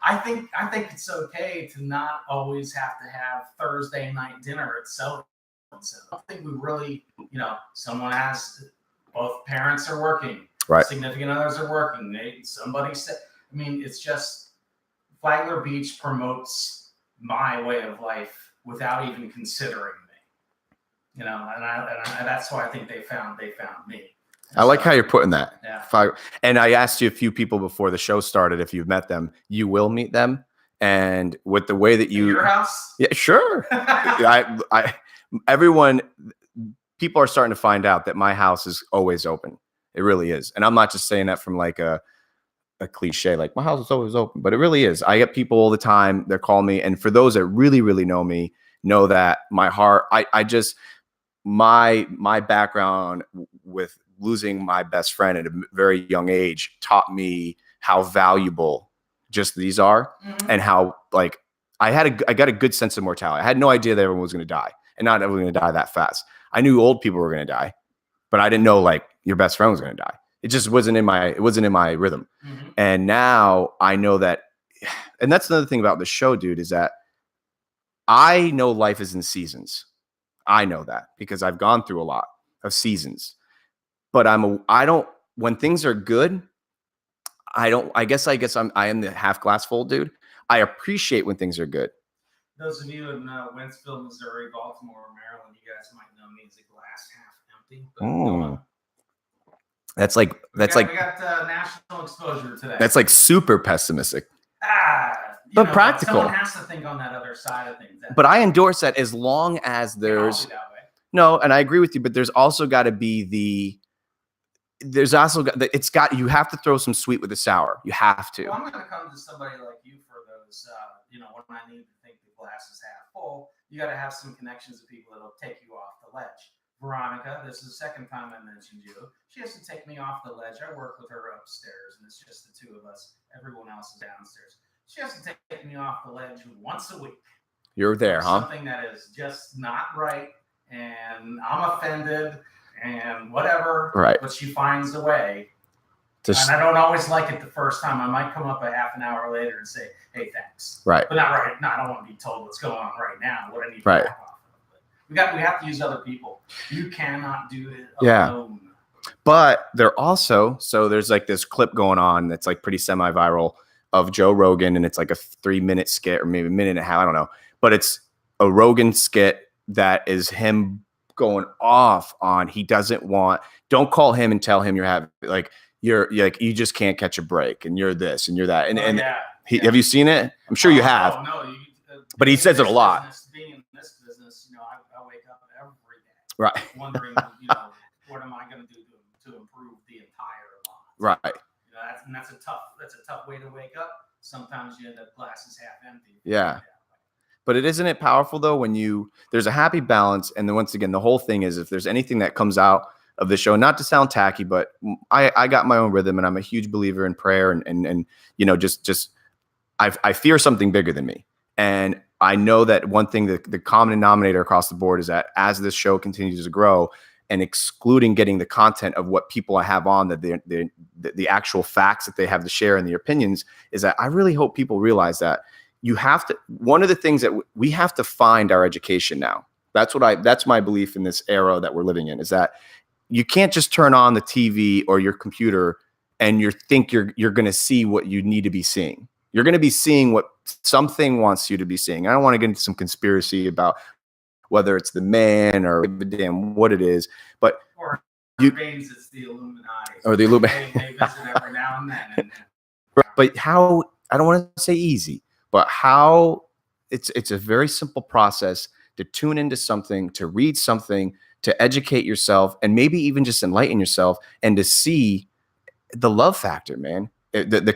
I think it's okay to not always have to have Thursday night dinner at so. I don't think we really, someone has. Both parents are working. Right. Significant others are working. Somebody said, it's just Flagler Beach promotes my way of life without even considering me. And that's why I think they found me. I like how you're putting that. Yeah. And I asked you a few people before the show started if you've met them. You will meet them. And with the way that In your house? Yeah, sure. People are starting to find out that my house is always open. It really is. And I'm not just saying that from like a cliche, like my house is always open, but it really is. I get people all the time. They're calling me. And for those that really, really know me, know that my heart, my background with losing my best friend at a very young age taught me how valuable just these are and how like I got a good sense of mortality. I had no idea that everyone was going to die and not everyone was going to die that fast. I knew old people were going to die, but I didn't know like your best friend was going to die. It just wasn't in my rhythm. And now I know that, and that's another thing about the show, dude, is that I know life is in seasons. I know that because I've gone through a lot of seasons, but when things are good, I am the half glass full dude. I appreciate when things are good. Those of you in Wentzville, Missouri, Baltimore, Maryland, you guys might know me as a glass half empty. But we got national exposure today. That's like super pessimistic. But practical. Someone has to think on that other side of things. But I endorse that as long as there's no, and I agree with you. But there's also got to be you have to throw some sweet with the sour. You have to. Well, I'm going to come to somebody like you for those. When I need to think the glass is half full, you got to have some connections of people that'll take you off the ledge. Veronica, this is the second time I mentioned you. She has to take me off the ledge. I work with her upstairs, and it's just the two of us. Everyone else is downstairs. She has to take me off the ledge once a week. You're there, huh? Something that is just not right, and I'm offended, and whatever. Right. But she finds a way. And I don't always like it the first time. I might come up a half an hour later and say, "Hey, thanks." Right. But not right. No, I don't want to be told what's going on right now. What I need to right. back off of. But we have to use other people. You cannot do it alone. But there's like this clip going on that's like pretty semi-viral of Joe Rogan, and it's like a 3-minute skit or maybe a minute and a half. I don't know. But it's a Rogan skit that is him going off on he doesn't want. Don't call him and tell him you're like you just can't catch a break and you're this and you're that. And have you seen it? I'm sure you have. Oh no, but he says it a lot. Being in this business, I wake up every day, right, wondering, what am I going to do to improve the entire lot? Right. That's a tough way to wake up. Sometimes you end up glasses half empty. Yeah. But isn't it powerful though when there's a happy balance, and then once again the whole thing is if there's anything that comes out of the show, not to sound tacky, but I got my own rhythm, and I'm a huge believer in prayer and just I fear something bigger than me, and I know that one thing the common denominator across the board is that as this show continues to grow, and excluding getting the content of what people I have on, that the actual facts that they have to share and their opinions, is that I really hope people realize that one of the things that we have to find our education now. That's my belief in this era that we're living in, is that you can't just turn on the TV or your computer and you're going to see what you need to be seeing. You're going to be seeing what something wants you to be seeing. I don't want to get into some conspiracy about whether it's the man or damn what it is, but veins, it's the Illuminati. Or the Illuminati. They visit every now and then. But how, I don't want to say easy, but how it's a very simple process to tune into something, to read something, to educate yourself, and maybe even just enlighten yourself, and to see the love factor, man. The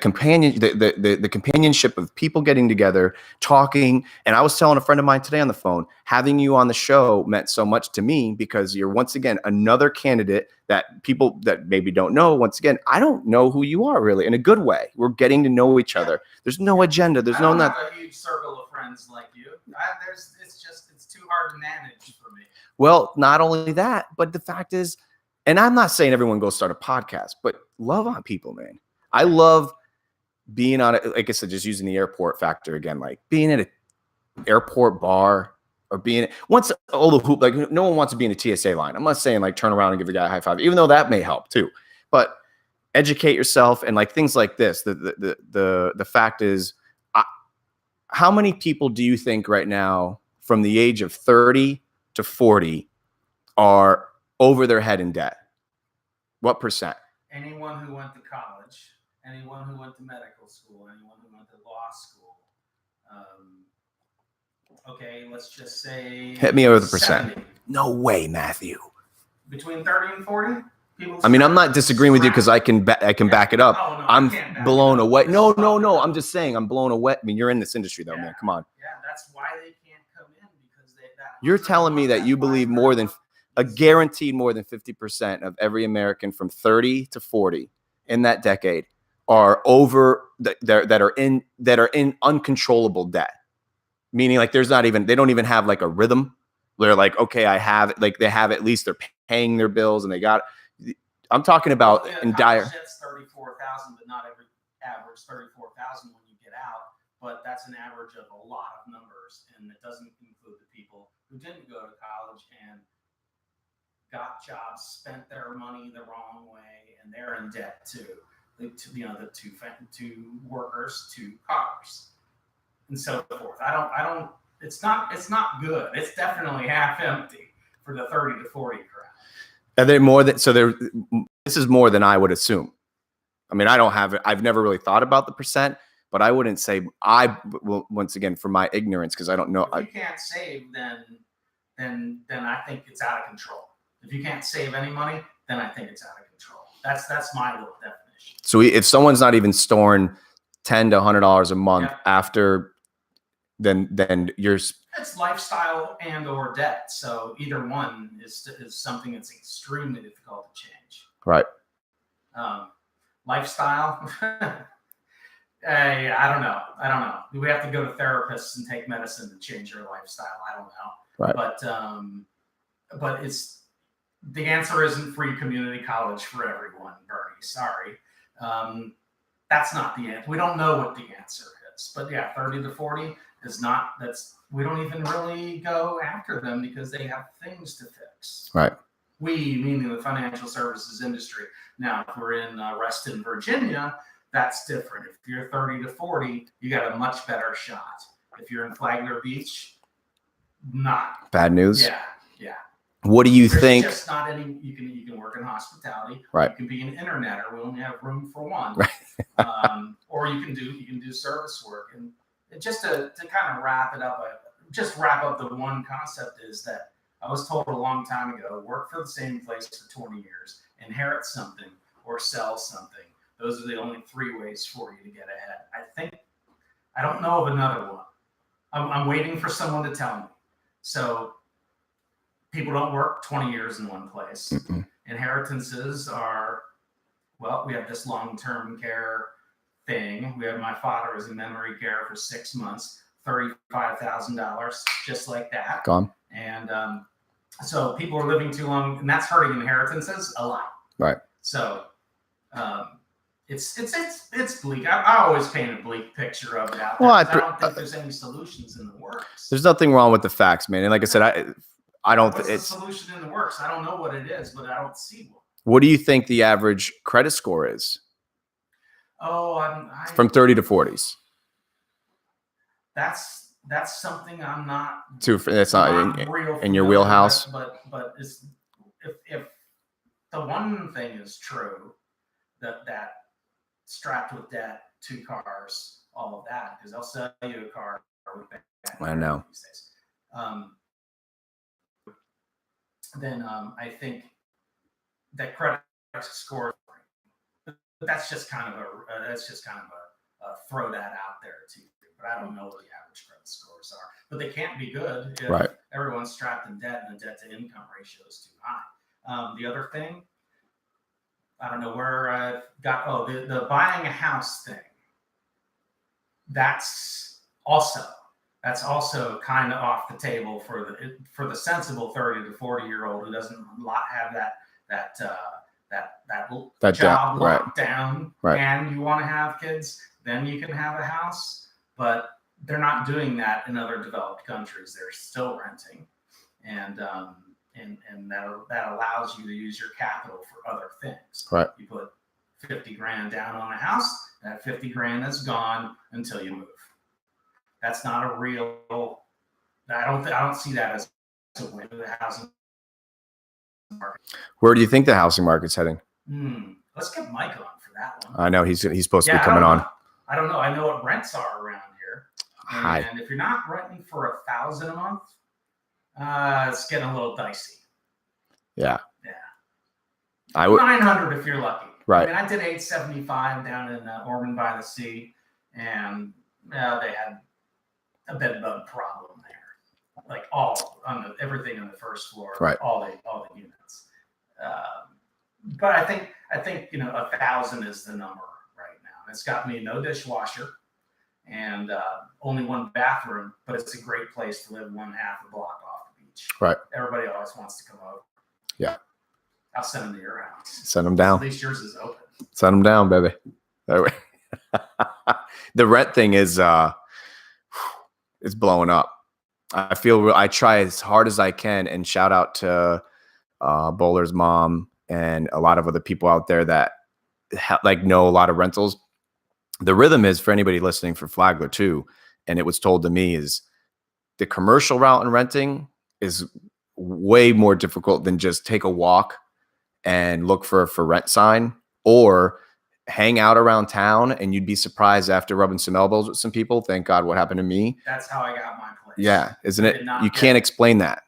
companionship of people getting together, talking. And I was telling a friend of mine today on the phone, having you on the show meant so much to me, because you're once again another candidate that people that maybe don't know. Once again, I don't know who you are really, in a good way. We're getting to know each other. There's no agenda. There's no nothing. I don't have a huge circle of friends like you. It's too hard to manage for me. Well, not only that, but the fact is, and I'm not saying everyone go start a podcast, but love on people, man. I love being on it. Like I said, just using the airport factor again, like being at an airport bar, or being once all the hoop, like no one wants to be in the TSA line. I'm not saying like turn around and give a guy a high five, even though that may help too, but educate yourself. And like things like this, the fact is, how many people do you think right now from the age of 30 to 40 are over their head in debt? What percent? Anyone who went to college, anyone who went to medical school, anyone who went to law school. Okay, let's just say. Hit me over the percent. No way, Matthew. Between 30 and 40? I mean, I'm not disagreeing with you, because I can back it up. Oh, no, I'm blown away. No. I'm just saying I'm blown away. I mean, you're in this industry though, man. Come on. Yeah, that's why they can't come in, because you're telling me that you believe more than a guaranteed more than 50% of every American from 30 to 40 in that decade are that are in uncontrollable debt. Meaning like they don't even have like a rhythm. They're like, okay, I have it. Like they have, at least they're paying their bills and they got, I'm talking about in dire. That's 34,000, but not every average 34,000 when you get out. But that's an average of a lot of numbers, and it doesn't include the people who didn't go to college and got jobs, spent their money the wrong way, and they're in debt too. The two workers, two cars, and so forth. I don't. It's not good. It's definitely half empty for the 30 to 40 crowd. Are they more than this is more than I would assume. I mean, I don't have it. I've never really thought about the percent, but I wouldn't say once again, for my ignorance, because I don't know. If you can't save, then I think it's out of control. If you can't save any money, then I think it's out of control. That's my little definition. So if someone's not even storing $10 to $100 a month after, then you're. It's lifestyle and or debt. So either one is something that's extremely difficult to change. Right. Lifestyle. Hey, I don't know. Do we have to go to therapists and take medicine to change your lifestyle? I don't know. Right. But it's. The answer isn't free community college for everyone, Bernie. Sorry. That's not the answer. We don't know what the answer is. But yeah, 30 to 40 is not, we don't even really go after them because they have things to fix. Right. We, meaning the financial services industry. Now, if we're in Reston, Virginia, that's different. If you're 30 to 40, you got a much better shot. If you're in Flagler Beach, not. Bad news? Yeah. What do you There's think? just not any. You can work in hospitality. Right. You can be an interneter. We only have room for one. Right. Or you can do service work. And just to kind of wrap it up, wrap up the one concept is that I was told a long time ago: work for the same place for 20 years, inherit something, or sell something. Those are the only 3 ways for you to get ahead. I don't know of another one. I'm waiting for someone to tell me. So people don't work 20 years in one place. Mm-mm. Inheritances are, well, we have this long-term care thing. My father was in memory care for 6 months, $35,000, just like that. Gone. And so people are living too long, and that's hurting inheritances a lot. Right. So it's bleak. I always paint a bleak picture of it out there. Well, I don't think there's any solutions in the works. There's nothing wrong with the facts, man. And like I said, I don't. What's the solution in the works? I don't know what it is, but I don't see one. What do you think the average credit score is? Oh, from 30 to 40s. That's something I'm not. That's not in your wheelhouse. But if the one thing is true, that strapped with debt, 2 cars, all of that, because they'll sell you a car with that. I know. These days. Then I think that credit score, but that's just kind of a throw that out there too. But I don't know what the average credit scores are. But they can't be good if everyone's strapped in debt and the debt to income ratio is too high. The other thing, I don't know where I got. The buying a house thing. That's also kind of off the table for the sensible 30 to 40-year-old who doesn't have that job locked down, and you want to have kids. Then you can have a house, but they're not doing that in other developed countries. They're still renting, and that allows you to use your capital for other things. Right. You put $50,000 down on a house. That $50,000 is gone until you move. That's not a real. I don't see that as a win to the housing market. Where do you think the housing market's heading? Let's get Mike on for that one. I know he's supposed to be coming on. I don't know. I know what rents are around here, and if you're not renting for $1,000 a month, it's getting a little dicey. Yeah. I would 900 if you're lucky. Right. I did 875 down in Ormond by the Sea, and they had a bed bug problem there, like everything on the first floor, all the units. But I think 1,000 is the number right now. It's got me no dishwasher and only 1 bathroom, but it's a great place to live 1/2 a block off the beach. Right. Everybody always wants to come over. Yeah. I'll send them to your house. Send them down. At least yours is open. Send them down, baby. The rent thing is it's blowing up. I try as hard as I can, and shout out to Bowler's mom and a lot of other people out there that know a lot of rentals. The rhythm is, for anybody listening for Flagler too, and it was told to me, is the commercial route in renting is way more difficult than just take a walk and look for a for rent sign or hang out around town, and you'd be surprised after rubbing some elbows with some people. Thank God, what happened to me. That's how I got my place. Yeah, isn't it? You can't explain that.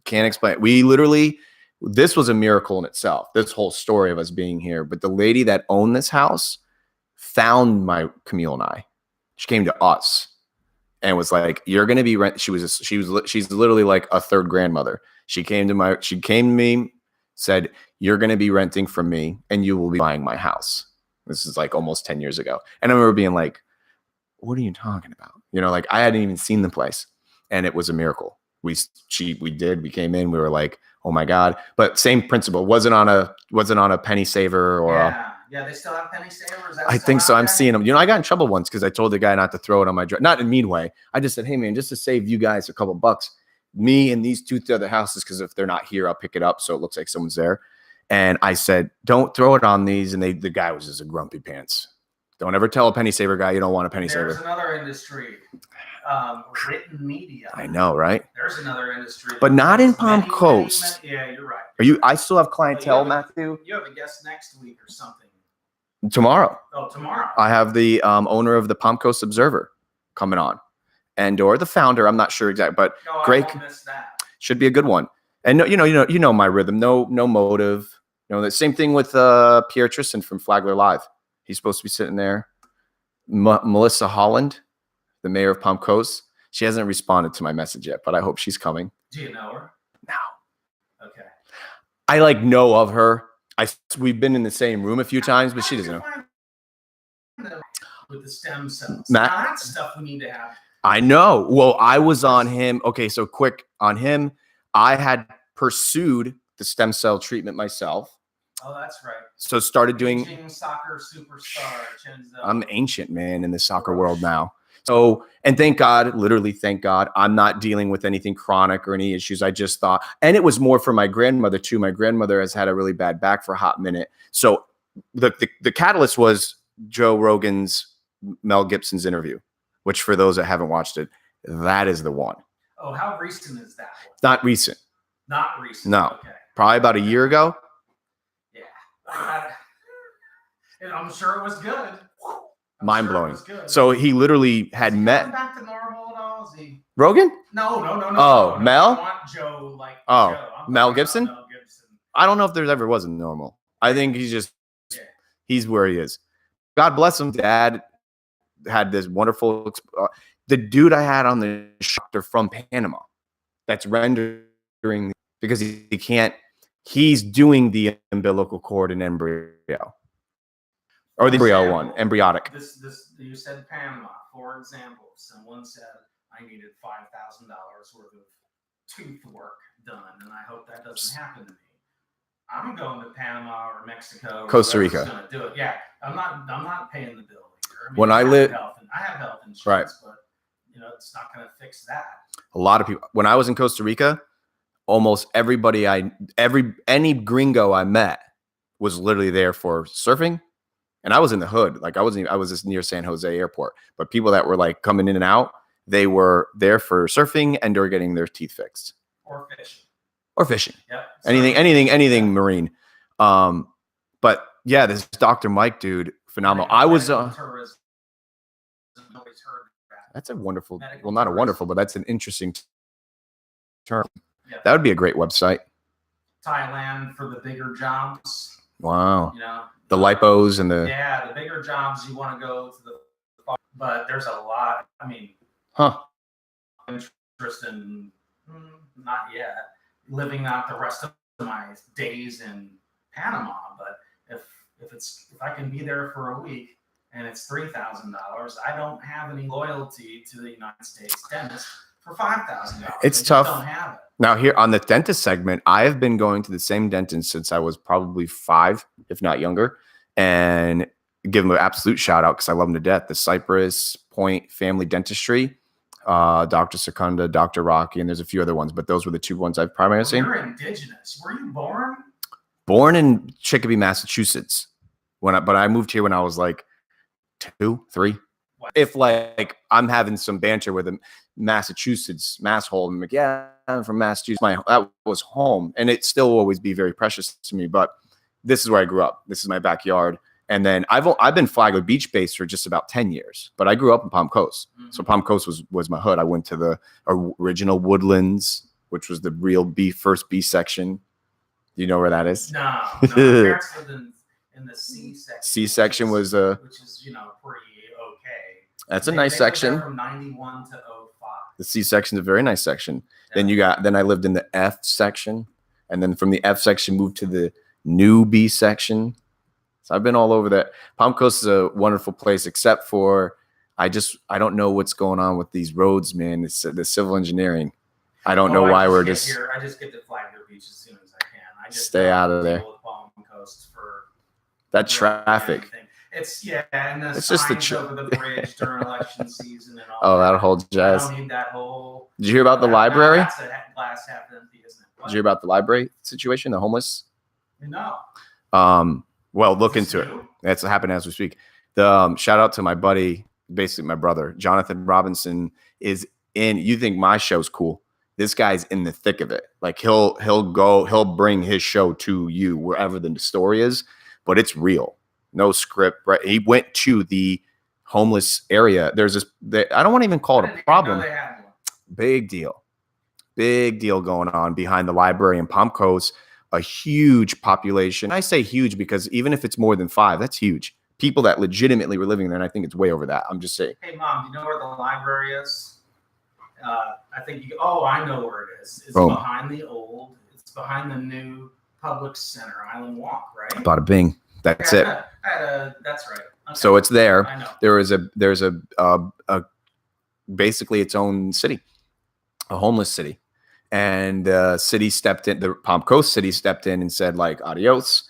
Can't explain. We literally, this was a miracle in itself, this whole story of us being here. But the lady that owned this house found Camille and I. She came to us and was like, "You're going to be rent." She's literally like a third grandmother. She came to me, said, "You're going to be renting from me, and you will be buying my house." This is like almost 10 years ago. And I remember being like, "What are you talking about?" I hadn't even seen the place, and it was a miracle. We came in, we were like, "Oh my God." But same principle, wasn't on a penny saver or yeah, they still have penny savers. I think so. I'm seeing them. I got in trouble once because I told the guy not to throw it on my drive. Not in a mean way. I just said, "Hey man, just to save you guys a couple bucks, me and these 2 other houses, because if they're not here, I'll pick it up so it looks like someone's there." And I said, "Don't throw it on these." And the guy was just a grumpy pants. Don't ever tell a penny saver guy you don't want a penny There's saver. another industry, written media. I know, right? There's another industry, but not in Palm Coast. Yeah, you're right. Are you? I still have clientele, Matthew. You have a guest next week or something. Tomorrow. Oh, tomorrow. I have the owner of the Palm Coast Observer coming on, and or the founder. I'm not sure exactly, but great. I won't miss that. Should be a good one. And you know my rhythm. No motive. The same thing with Pierre Tristan from Flagler Live. He's supposed to be sitting there. Melissa Holland, the mayor of Palm Coast. She hasn't responded to my message yet, but I hope she's coming. Do you know her? No. Okay. I know of her. We've been in the same room a few times, but she doesn't know. With the stem cells. Matt, now, that's stuff we need to have. I know. Well, I was on him. Okay, so quick on him. I had pursued the stem cell treatment myself. Oh, that's right. So started doing soccer superstar. I'm ancient, man, in the soccer world now. So, and thank God, literally thank God, I'm not dealing with anything chronic or any issues. I just thought, and it was more for my grandmother too. My grandmother has had a really bad back for a hot minute. So the catalyst was Joe Rogan's Mel Gibson's interview, which for those that haven't watched it, that is the one. Oh, how recent is that one? It's not recent. Not recent. No. Okay. Probably about a year ago. Yeah. And I'm sure it was good. Mind blowing. So he literally had met. Back to normal at all? Is he? Rogan? No. Oh, Mel? I want Joe like. Oh, Joe. Mel Gibson? Mel Gibson. I don't know if there's ever was a normal. I think he's where he is. God bless him. Dad had this wonderful. The dude I had on the show from Panama, that's rendering because he can't. He's doing the umbilical cord and embryo. Or the embryo one, embryotic. This you said Panama, for example. Someone said I needed $5,000 worth of tooth work done, and I hope that doesn't happen to me. I'm going to Panama or Mexico, or Costa Rica. Going to do it. Yeah, I'm not paying the bill here. When I live, I have health insurance, right. But it's not going to fix that. A lot of people. When I was in Costa Rica, almost everybody any gringo I met was literally there for surfing. And I was in the hood. Like I was just near San Jose airport, but people that were like coming in and out, they were there for surfing and or getting their teeth fixed. Or fishing. Yep. Anything marine. But yeah, this Dr. Mike dude, phenomenal. I was that's a wonderful, well, not a wonderful, but that's an interesting term. Yep. That would be a great website. Thailand for the bigger jobs. Wow. The lipos and the the bigger jobs you want to go to the, but there's a lot. I mean, interest in not yet living out the rest of my days in Panama. But if I can be there for a week and it's $3,000, I don't have any loyalty to the United States dentist for $5,000. It's tough. Don't have it. Now here on the dentist segment, I have been going to the same dentist since I was probably 5, if not younger, and give them an absolute shout out because I love them to death. The Cypress Point Family Dentistry, Dr. Secunda, Dr. Rocky, and there's a few other ones, but those were the 2 ones I've primarily seen. You're indigenous. Were you born? Born in Chicopee, Massachusetts. But I moved here when I was like 2, 3. What? If like I'm having some banter with a Massachusetts masshole, I'm like, yeah, I'm from Massachusetts. That was home, and it still will always be very precious to me. But this is where I grew up. This is my backyard. And then I've been Flagler Beach based for just about 10 years, but I grew up in Palm Coast. Mm-hmm. So Palm Coast was my hood. I went to the original Woodlands, which was the real first B section. Do you know where that is? No. My parents lived in the C section. C section was which is pretty okay. That's a nice section. From 91 to 05. The C section is a very nice section. Yeah. Then I lived in the F section, and then from the F section moved to the new B section. So I've been all over that. Palm Coast is a wonderful place, except for I don't know what's going on with these roads, man. It's the civil engineering. I don't know why we're just. I just get to Flagler Beach as soon as I can. I just stay out of there. Palm Coast for that traffic. Anything. And it's just the over the bridge during election season and all. Oh, that whole jazz. I don't need that whole. Did you hear about the library? That's a glass half empty, isn't it? Did you hear about the library situation? The homeless. No. Well, look into it. That's happening as we speak. The shout out to my buddy, basically my brother, Jonathan Robinson is in. You think my show's cool? This guy's in the thick of it. Like he'll bring his show to you wherever the story is, but it's real. No script, right? He went to the homeless area. There's this, I don't want to even call it a problem. Big deal going on behind the library in Palm Coast. A huge population. I say huge because even if it's more than 5, that's huge. People that legitimately were living there, and I think it's way over that. I'm just saying. Hey, Mom, do you know where the library is? I think I know where it is. It's behind it's behind the new public center, Island Walk, right? Bada bing. That's it. That's right. Okay. So it's there. I know. There's a basically its own city, a homeless city. And city stepped in, the Palm Coast city stepped in and said, like, adios.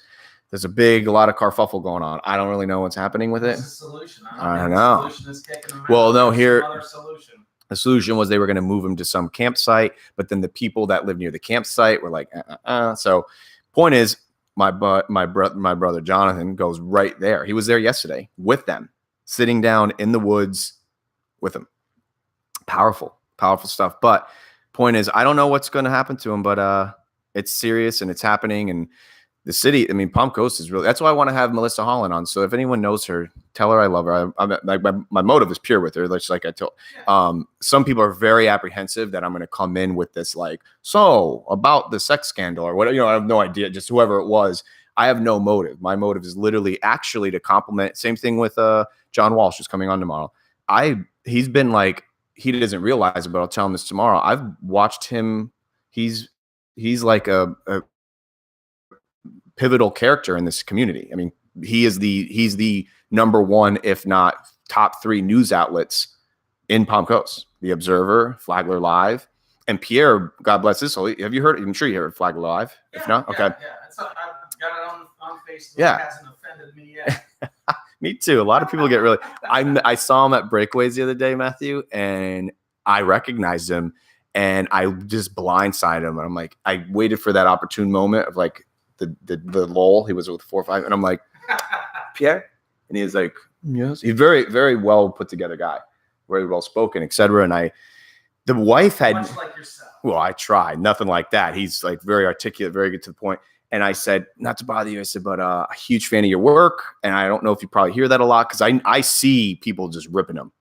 There's a lot of carfuffle going on. I don't really know what's happening with it. What's the solution? I don't know. The solution is kicking them out. Well, no, here, another solution. The solution was they were going to move him to some campsite, but then the people that live near the campsite were like, So point is, my brother Jonathan goes right there. He was there yesterday with them, sitting down in the woods with them. Powerful stuff. But point is, I don't know what's going to happen to him, but it's serious and it's happening. And the city, I mean, Palm Coast is really, that's why I want to have Melissa Holland on. So if anyone knows her, tell her I love her. My motive is pure with her. Just like I told, some people are very apprehensive that I'm going to come in with this, like, so about the sex scandal or whatever, I have no idea, just whoever it was. I have no motive. My motive is literally actually to compliment. Same thing with John Walsh, who's coming on tomorrow. He's been like, he doesn't realize it, but I'll tell him this tomorrow. I've watched him. He's like a pivotal character in this community. I mean, he's the number one, if not top 3 news outlets in Palm Coast. The Observer, Flagler Live, and Pierre, God bless his soul. Have you heard? I'm sure you heard Flagler Live. If not, okay. Yeah. I've got it on Facebook. Yeah. It hasn't offended me yet. Me too. A lot of people get really. I saw him at Breakaways the other day, Matthew, and I recognized him, and I just blindsided him. And I'm like, I waited for that opportune moment of like the lull. He was with 4 or 5, and I'm like, Pierre, and he was like, yes. He's very, very well put together guy, very well spoken, etc. And the wife had much like yourself. Well, I tried. Nothing like that. He's like very articulate, very good to the point. And I said, not to bother you, I said, but a huge fan of your work. And I don't know if you probably hear that a lot because I see people just ripping him.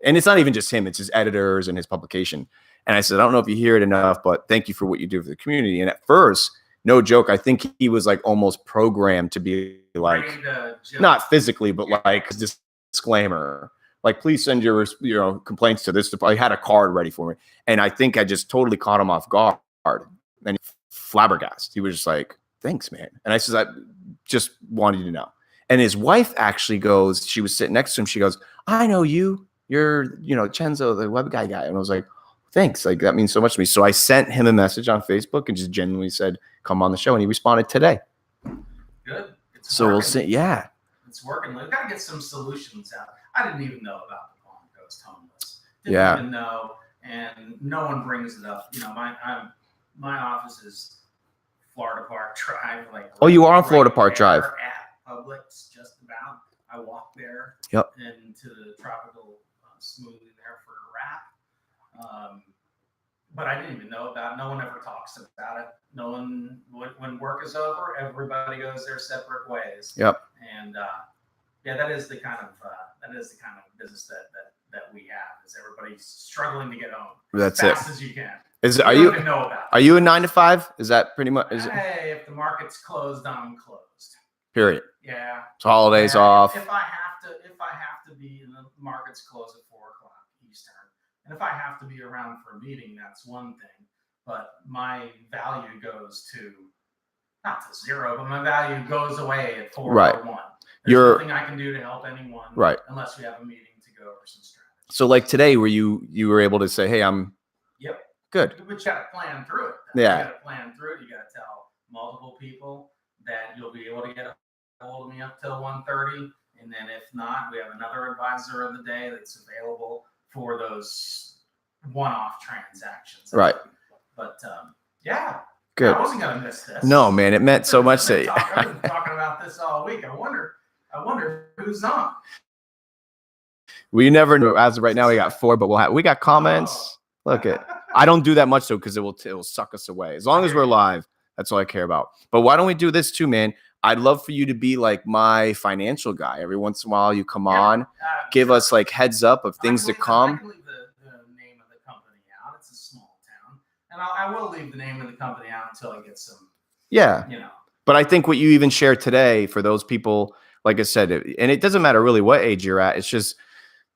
And it's not even just him. It's his editors and his publication. And I said, I don't know if you hear it enough, but thank you for what you do for the community. And at first, no joke, I think he was like almost programmed to be like, not physically, but like disclaimer. Like, please send your complaints to this. I had a card ready for me. And I think I just totally caught him off guard. And flabbergasted. He was just like, thanks, man. And I said, I just wanted you to know. And his wife actually goes, she was sitting next to him. She goes, I know you. You're, Chenzo, the web guy. And I was like, thanks. Like, that means so much to me. So I sent him a message on Facebook and just genuinely said, come on the show. And he responded today. Good. So we'll see. Yeah. It's working. We've got to get some solutions out. I didn't even know about the Palm Coast homeless. Didn't even know. And no one brings it up. My office is Florida Park Drive. You are on Florida Park Drive. At Publix, just about. I walk there. Yep. Into the tropical smoothie there for a wrap. But I didn't even know about it. No one ever talks about it. No one, when work is over, everybody goes their separate ways. Yep. And that is the kind of business that we have. Is everybody's struggling to get home as fast as you can. Are you a 9 to 5? Is that pretty much? Hey, if the market's closed, I'm closed. Period. Yeah. It's holidays off. If I have to be in the market's closed at 4:00 Eastern, and if I have to be around for a meeting, that's one thing. But my value goes to not to zero, but my value goes away at 4 or 1. There's nothing I can do to help anyone, right? Unless we have a meeting to go over some strategy. So, like today, where you were able to say, "Hey, I'm." Yep. Good. But you got to plan through it. Yeah. You got to plan through it. You got to tell multiple people that you'll be able to get a hold of me up till 1:30, and then if not, we have another advisor of the day that's available for those one-off transactions. Right. But yeah. Good. I wasn't gonna miss this. No, man, it meant so much to you. I've been talking about this all week. I wonder who's on. We never know. As of right now, we got 4, but we got comments. Oh. Look at. I don't do that much though, because it will suck us away. As long as we're live, that's all I care about. But why don't we do this too, man? I'd love for you to be like my financial guy. Every once in a while, you come on, give us like heads up of things to come. I can leave the name of the company out. It's a small town, and I will leave the name of the company out until I get some. Yeah, you know. But I think what you even shared today for those people, like I said, and it doesn't matter really what age you're at. It's just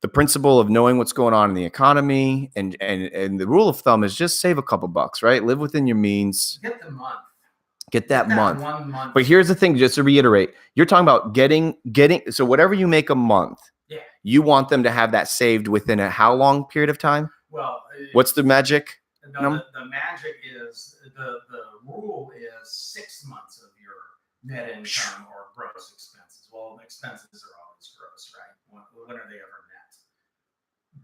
the principle of knowing what's going on in the economy, and the rule of thumb is just save a couple bucks, right? Live within your means. Get the month. Get that month. 1 month. But here's the thing, just to reiterate, you're talking about getting. So whatever you make a month, you want them to have that saved within a how long period of time? Well, what's the magic? The magic is the rule is 6 months of your net income or gross expenses. Well, expenses are always gross, right? When are they ever net?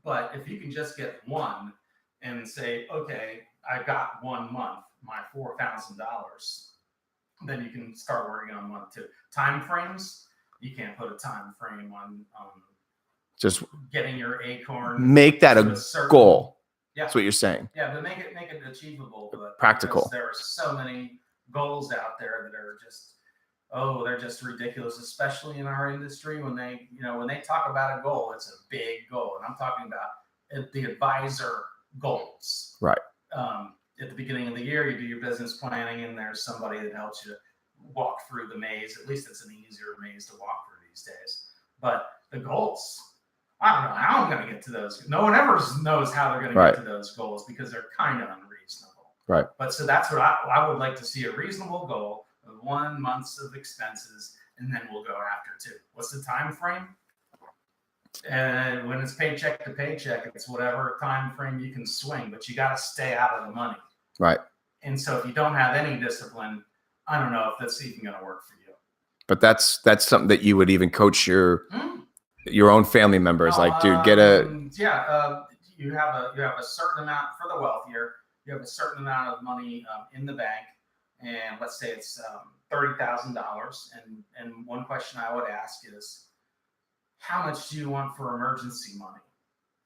But if you can just get one and say, okay, I got 1 month, my $4,000, then you can start working on month 2. Time frames, you can't put a time frame on just getting your acorn. Make that a goal. Yeah. That's what you're saying. Yeah, but make it achievable. But practical. There are so many goals out there that are just, they're just ridiculous, especially in our industry. When they talk about a goal, it's a big goal. And I'm talking about the advisor goals. Right. At the beginning of the year, you do your business planning, and there's somebody that helps you walk through the maze. At least it's an easier maze to walk through these days. But the goals, I don't know how I'm going to get to those. No one ever knows how they're going to get to those goals because they're kind of unreasonable. Right. But so that's what I would like to see, a reasonable goal of 1 month of expenses, and then we'll go after 2. What's the time frame? And when it's paycheck to paycheck, it's whatever time frame you can swing, but you got to stay out of the money. Right. And so if you don't have any discipline, I don't know if that's even going to work for you. But that's something that you would even coach your own family members. Like, dude, get a. You have a certain amount for the wealthier. You have a certain amount of money in the bank, and let's say it's $30,000. And one question I would ask is, how much do you want for emergency money?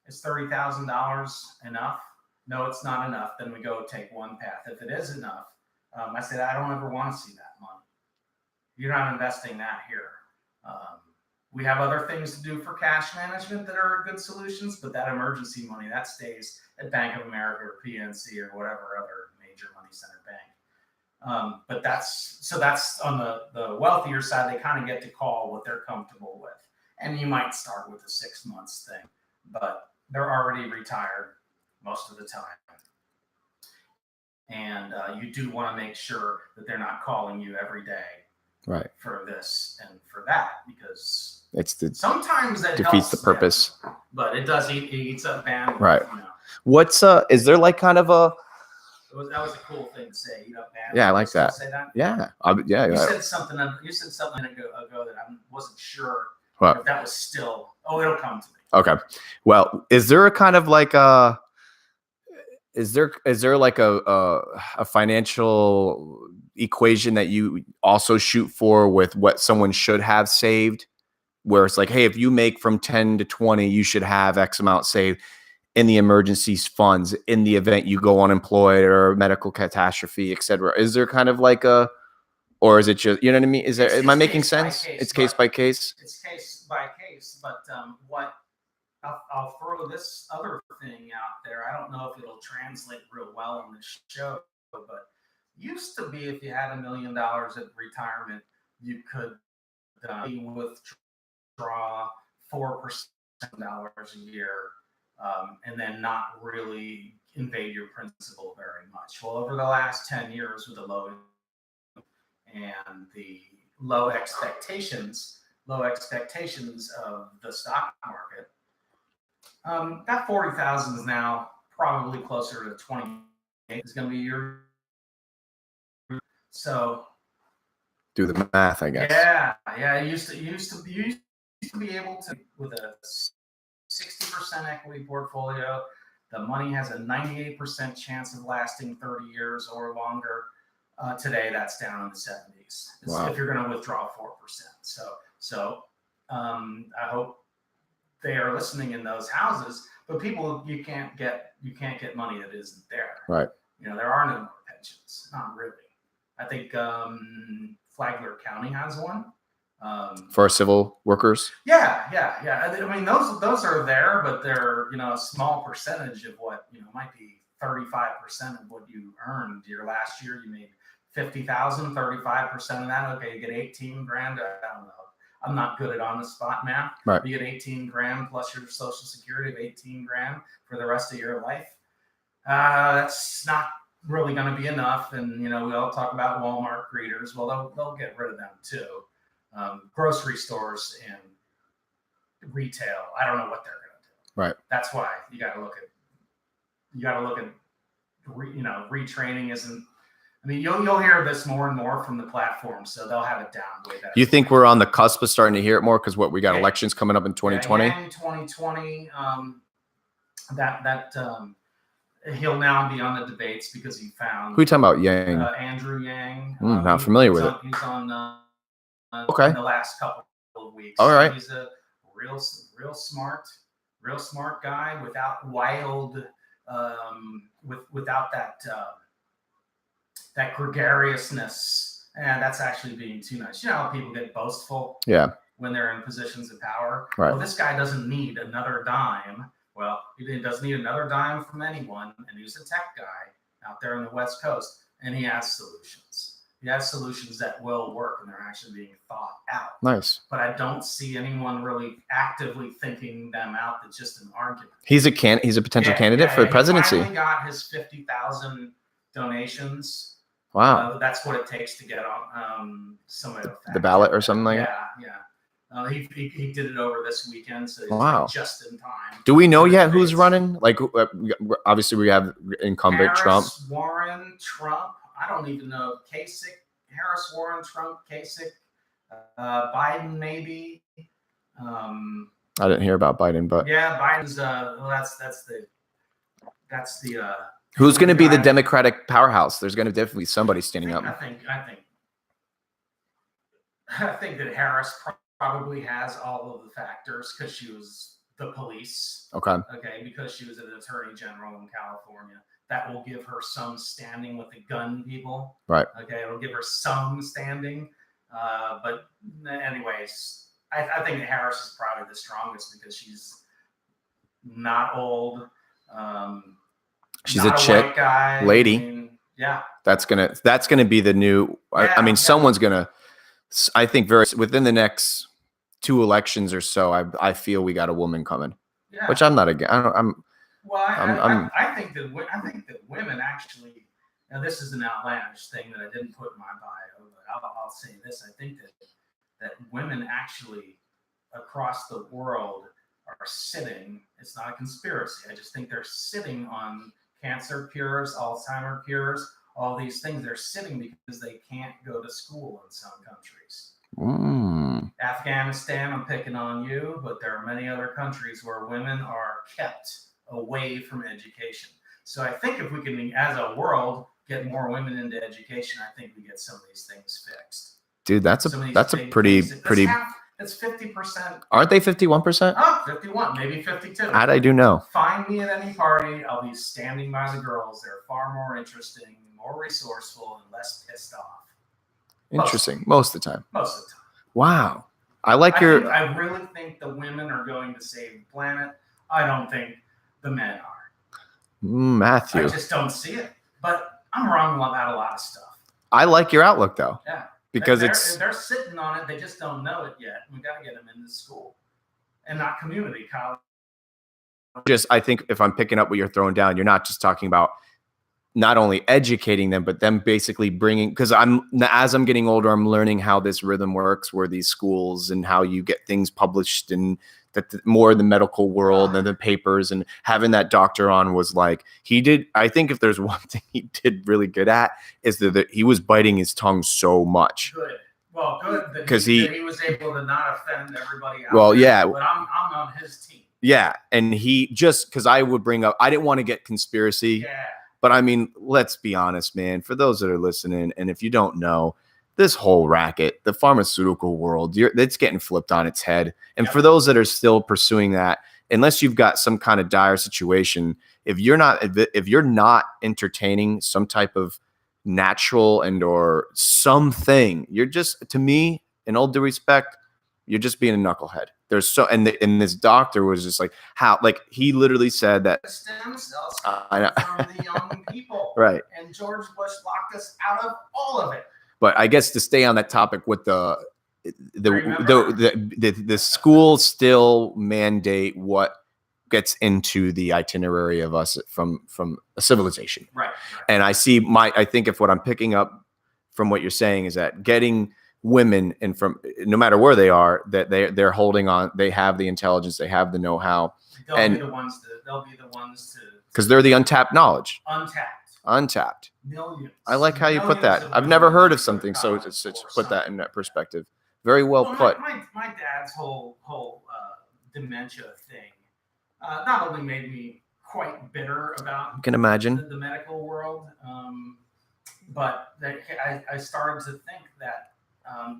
Is $30,000 enough? No, it's not enough. Then we go take one path. If it is enough, I say I don't ever want to see that money. You're not investing that here. We have other things to do for cash management that are good solutions, but that emergency money, that stays at Bank of America or PNC or whatever other major money center bank. But that's on the wealthier side. They kind of get to call what they're comfortable with. And you might start with a 6 months thing, but they're already retired most of the time. And you do want to make sure that they're not calling you every day, right, for this and for that, because sometimes that defeats the purpose. Them, but it does eats up bandwidth. Right. What's is there like kind of a? That was a cool thing to say. Eat up bandwidth. Yeah, I like that. Say that. Yeah. You said something. You said something ago that I wasn't sure. If that was still, it'll come to me. Okay. Well, is there a kind of like is there like a financial equation that you also shoot for with what someone should have saved, where it's like, hey, if you make from 10 to 20, you should have X amount saved in the emergencies funds in the event you go unemployed or medical catastrophe, et cetera? Is there kind of like or is it just, you know what I mean? Am I making sense? It's case by case. It's case by case, but what I'll throw this other thing out there. I don't know if it'll translate real well on this show, but used to be if you had $1 million at retirement, you could withdraw 4% a year, and then not really invade your principal very much. Well, over the last 10 years with the low and the low expectations of the stock market, that 40,000 is now probably closer to 28. Is going to be your. So do the math, I guess. Yeah. You used to be able to, with a 60% equity portfolio, the money has a 98% chance of lasting 30 years or longer. Today, that's down in the 70s. Wow. If you're going to withdraw 4%. So I hope they are listening in those houses, but people, you can't get money that isn't there. Right. There are no more pensions. Not really. I think Flagler County has one. For our civil workers. Yeah. I mean, those are there, but they're a small percentage of what might be 35% of what you earned your last year. You made 50,000, 35% of that. Okay, you get 18 grand. I don't know. I'm not good at on the spot math. Right. You get 18 grand plus your Social Security of 18 grand for the rest of your life. That's not really going to be enough. And we all talk about Walmart greeters. Well, they'll get rid of them too. Grocery stores and retail, I don't know what they're going to do. Right. That's why you got to look at retraining isn't. I mean, you'll hear this more and more from the platforms, so they'll have it down way better. You think we're on the cusp of starting to hear it more because we got elections coming up in 2020? Yeah, in 2020, he'll now be on the debates because he found. Who are you talking about, Yang? Andrew Yang. Not familiar with it. He's on okay. In the last couple of weeks. All right. He's a real smart guy without wild, without that gregariousness. And that's actually being too nice. How people get boastful. Yeah. When they're in positions of power. Right. Well, this guy doesn't need another dime. Well, he doesn't need another dime from anyone. And he's a tech guy out there on the West Coast. And he has solutions. He has solutions that will work, and they're actually being thought out. Nice. But I don't see anyone really actively thinking them out. It's just an argument. He's a potential candidate for the presidency. He finally got his 50,000 donations. Wow. That's what it takes to get on the ballot or something like that. Yeah. He did it over this weekend, so he's just in time. Do we know yet who's running? Like, obviously, we have incumbent Trump. Warren, Trump. I don't even know. Harris, Warren, Trump, Kasich, Biden, maybe. I didn't hear about Biden, but yeah, Biden's. That's the. Who's going to be the Democratic powerhouse? There's going to definitely somebody standing up. I think that Harris probably has all of the factors because she was the police. Okay. Because she was an attorney general in California. That will give her some standing with the gun people. Right. Okay. It'll give her some standing. But anyways, I think Harris is probably the strongest because she's not old. She's a chick guy, lady. I mean, yeah. That's gonna be the new. Someone's gonna. I think within the next 2 elections or so, I feel we got a woman coming. Yeah. Which I'm not against. I think that women actually. Now this is an outlandish thing that I didn't put in my bio, but I'll say this: I think that women actually across the world are sitting. It's not a conspiracy. I just think they're sitting on cancer cures, Alzheimer cures, all these things. They're sitting because they can't go to school in some countries. Afghanistan, I'm picking on you, but there are many other countries where women are kept away from education. So I think if we can, as a world, get more women into education, I think we get some of these things fixed. Dude, that's a pretty. It's 50%. Aren't they 51%? Oh, 51, maybe 52. I do know. Find me at any party. I'll be standing by the girls. They're far more interesting, more resourceful, and less pissed off. Interesting. Most of the time. Wow. I really think the women are going to save the planet. I don't think the men are. Matthew. I just don't see it. But I'm wrong about a lot of stuff. I like your outlook, though. Yeah. Because they're sitting on it. They just don't know it yet. We got to get them into school and not community college. I think if I'm picking up what you're throwing down, you're not just talking about not only educating them, but them basically bringing, because as I'm getting older, I'm learning how this rhythm works, where these schools and how you get things published and that more in the medical world and the papers, and having that doctor on was like, I think if there's one thing he did really good at is that he was biting his tongue so much. Good. Well, good. Because he was able to not offend everybody else. Well, yeah. But I'm on his team. Yeah. And because I would bring up, I didn't want to get conspiracy. Yeah. But I mean, let's be honest, man, for those that are listening, and if you don't know, this whole racket, the pharmaceutical world, it's getting flipped on its head. And for those that are still pursuing that, unless you've got some kind of dire situation, if you're not entertaining some type of natural and or something, you're just, to me, in all due respect, you're just being a knucklehead. There's and this doctor was just like, how, like, he literally said that stem cells from the young people, right? And George Bush locked us out of all of it. But I guess to stay on that topic with the schools still mandate what gets into the itinerary of us from a civilization. Right. And I think if what I'm picking up from what you're saying is that getting women, and from no matter where they are, that they're holding on, they have the intelligence, they have the know-how. They'll be the ones to because they're the untapped knowledge. Untapped. Millions. I like how you put that. I've never heard of something so put that in that perspective. Very well put. My dad's whole dementia thing not only made me quite bitter about you can imagine the medical world, but I started to think that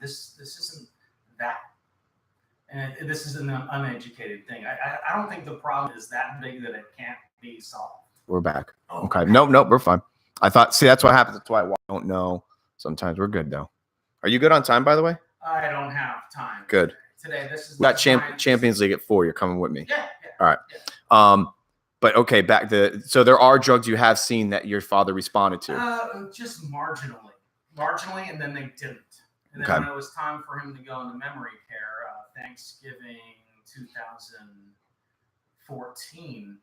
this isn't that, and this is an uneducated thing. I don't think the problem is that big that it can't be solved. We're back. Okay. Nope. We're fine. I thought, see, that's what happens. That's why I don't know. Sometimes we're good though. Are you good on time, by the way? I don't have time. Good. Today, this is got Champions League at 4. You're coming with me. Yeah. All right. Yeah. But okay, so there are drugs you have seen that your father responded to. Just marginally, and then they didn't. And then when it was time for him to go into memory care, Thanksgiving 2014,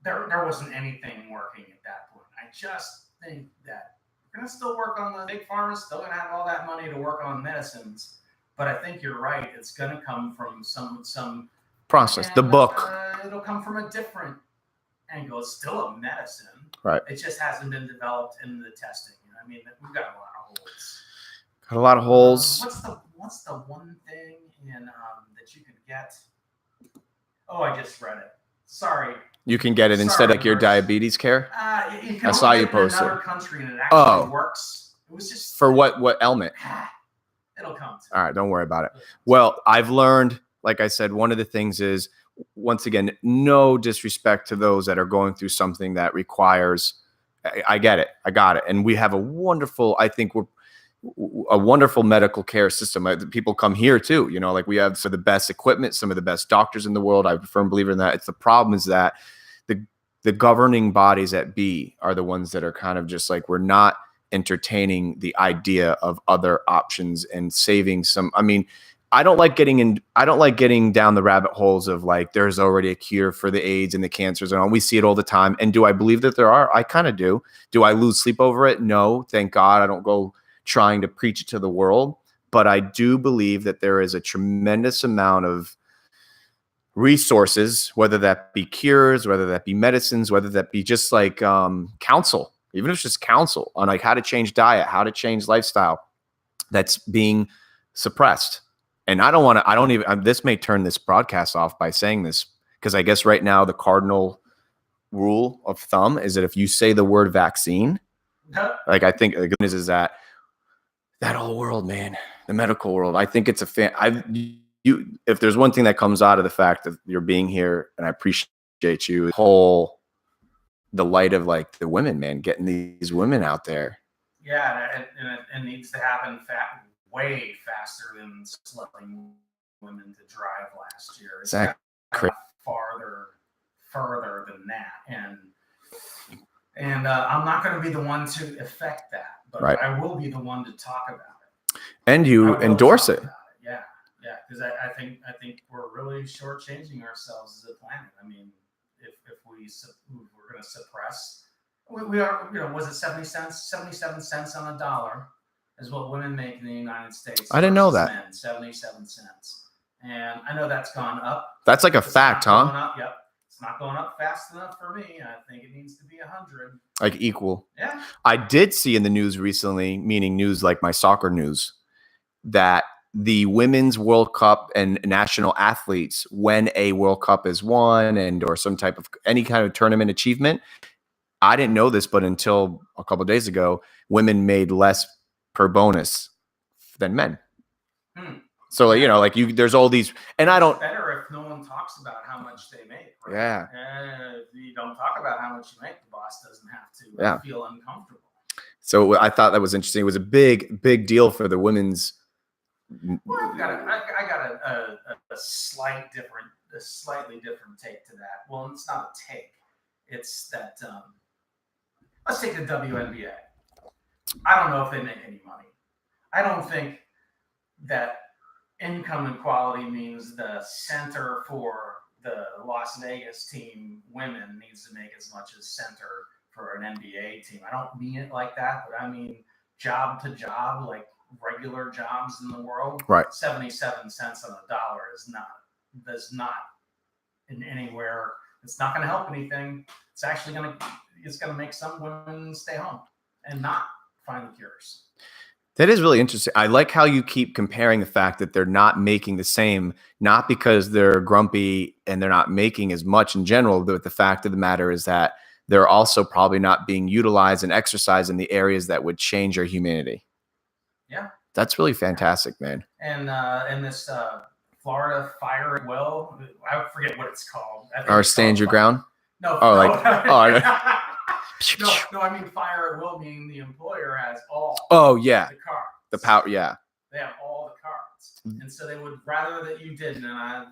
there wasn't anything working at that point. I just think that we're going to still work on the big pharma, still going to have all that money to work on medicines. But I think you're right. It's going to come from some process. The book. It'll come from a different angle. It's still a medicine. Right. It just hasn't been developed in the testing. I mean, we've got a lot of holes. Got a lot of holes. What's the one thing in that you can get? Oh, I just read it. Sorry. You can get it instead of like your diabetes care. I saw you post it. In another country and it actually works. It was just for what element? It'll come. All right, don't worry about it. Well, I've learned, like I said, one of the things is, once again, no disrespect to those that are going through something that requires. I get it. I got it. And we have a wonderful medical care system. People come here too, like we have some of the best equipment, some of the best doctors in the world. I'm a firm believer in that. It's the problem is that the governing bodies at B are the ones that are kind of just like, we're not entertaining the idea of other options and saving some. I mean, I don't like getting down the rabbit holes of like, there's already a cure for the AIDS and the cancers and all. We see it all the time. And do I believe that there are? I kind of do. Do I lose sleep over it? No, thank God. I don't go trying to preach it to the world, but I do believe that there is a tremendous amount of resources, whether that be cures, whether that be medicines, whether that be just like counsel, even if it's just counsel on like how to change diet, how to change lifestyle, that's being suppressed. And this may turn this broadcast off by saying this, because I guess right now the cardinal rule of thumb is that if you say the word vaccine, like I think the good news is that whole world, man, the medical world, I think it's if there's one thing that comes out of the fact that you're being here, and I appreciate you, the light of like the women, man, getting these women out there. Yeah, and it needs to happen way faster than letting women to drive last year. It's exactly. Further than that, and I'm not going to be the one to affect that, but right. I will be the one to talk about it. And you endorse it. Yeah, because I think we're really shortchanging ourselves as a planet. I mean, if we're going to suppress, we are, was it 77 cents on a dollar is what women make in the United States. I didn't know that. Men, 77 cents. And I know that's gone up. That's like a fact, huh? Up, yep. It's not going up fast enough for me. I think it needs to be 100. Like equal. Yeah. I did see in the news recently, meaning news like my soccer news, that the Women's World Cup and national athletes, when a World Cup is won or some type of any kind of tournament achievement, I didn't know this, but until a couple of days ago, women made less per bonus than men. Hmm. So like, there's all these, and I don't. It's better if no one talks about how much they make. Right? Yeah. If you don't talk about how much you make, the boss doesn't have to feel uncomfortable. So I thought that was interesting. It was a big deal for the women's. Well, I got a slightly different take to that. Well, it's not a take. It's that let's take the WNBA. I don't know if they make any money. I don't think that income inequality means the center for the Las Vegas team women needs to make as much as center for an NBA team. I don't mean it like that, but I mean job to job, like regular jobs in the world. Right. 77 cents on the dollar does not in anywhere. It's not going to help anything. It's actually going to make some women stay home and not find the cures. That is really interesting. I like how you keep comparing the fact that they're not making the same, not because they're grumpy and they're not making as much in general, but the fact of the matter is that they're also probably not being utilized and exercised in the areas that would change our humanity. Yeah. That's really fantastic, man. And this Florida Fire at Will, I forget what it's called. Or Stand Your Ground? No. Oh, no. No, I mean Fire at Will, meaning the employer has all the cards. The power, yeah. They have all the cards. And so they would rather that you didn't, and I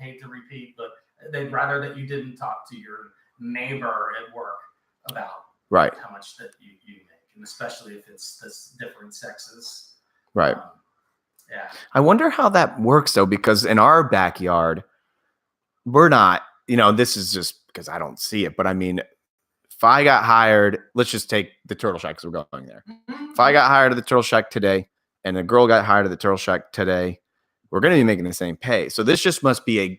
hate to repeat, but they'd rather that you didn't talk to your neighbor at work about how much that you make, and especially if it's this different sexes. Right. Yeah. I wonder how that works though, because in our backyard, we're not, this is just because I don't see it, but I mean, if I got hired, let's just take the Turtle Shack because we're going there. Mm-hmm. If I got hired at the Turtle Shack today and a girl got hired at the Turtle Shack today, we're going to be making the same pay. So this just must be a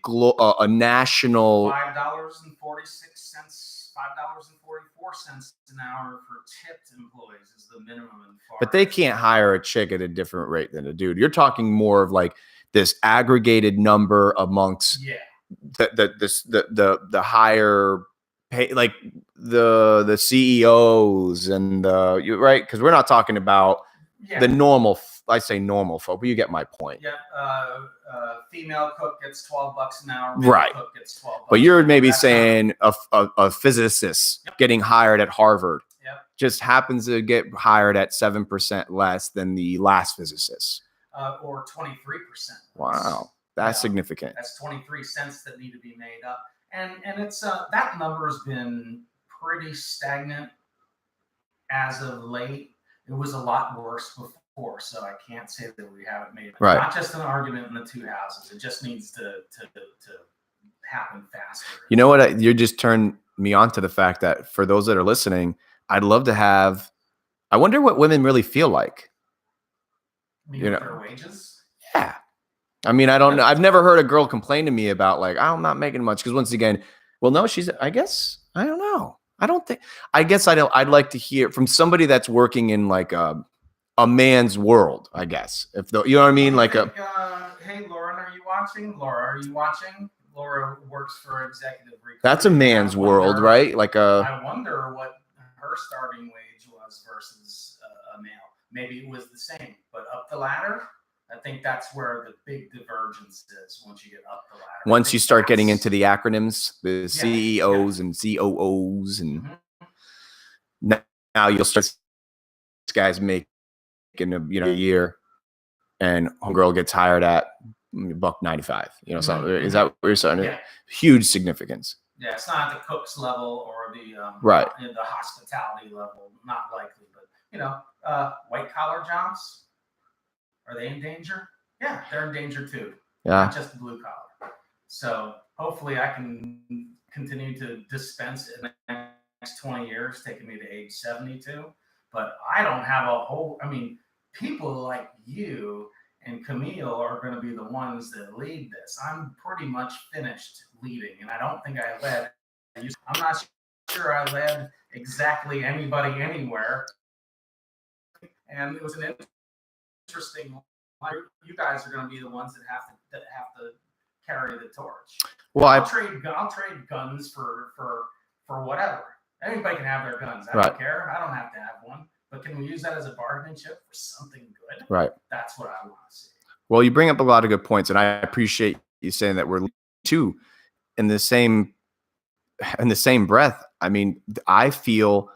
national $5.46, $5.44 an hour for tipped employees is the minimum in Florida. But they can't hire a chick at a different rate than a dude. You're talking more of like this aggregated number amongst the higher pay, like the CEOs and right, because we're not talking about the normal. I say normal folk, but you get my point. Yeah, female cook gets $12 an hour. Right. Cook gets $12. But you're maybe saying a physicist getting hired at Harvard just happens to get hired at 7% less than the last physicist. Or 23%. Wow, that's significant. That's 23 cents that need to be made up. And it's that number has been pretty stagnant as of late. It was a lot worse before, so I can't say that we haven't made it. Right. Not just an argument in the two houses. It just needs to happen faster. You know what? You just turned me on to the fact that for those that are listening, I'd love to have. I wonder what women really feel like. Their wages? Yeah. I mean, I don't know. I've never heard a girl complain to me about like, oh, I'm not making much. Because once again, well, no, I guess, I don't know. I'd like to hear from somebody that's working in like a man's world, I guess. You know what I mean? Hey, Lauren, are you watching? Laura, are you watching? Laura works for Executive Recruiting. That's a man's world, right? I wonder what her starting wage was versus a male. Maybe it was the same, but up the ladder, I think that's where the big divergence is once you get up the ladder. Once you start getting into the acronyms, the CEOs and COOs, and now you'll start this guy's making a year, and homegirl gets hired at $1.95. So is that what you're saying? Yeah. Huge significance. Yeah, it's not at the cook's level or the the hospitality level, not likely, but white collar jobs. Are they in danger? Yeah, they're in danger too. Yeah. Not just blue collar. So hopefully I can continue to dispense in the next 20 years, taking me to age 72. But I don't have people like you and Camille are going to be the ones that lead this. I'm pretty much finished leading, and I don't think I led. I'm not sure I led exactly anybody anywhere. And it was an interesting. You guys are going to be the ones that have to carry the torch. Well, I'll trade guns for whatever. Anybody can have their guns. I don't care. I don't have to have one. But but can we use that as a bargaining chip for something good? Right. That's what I want to see. Well, you bring up a lot of good points, and I appreciate you saying that we're too in the same breath. I mean, I feel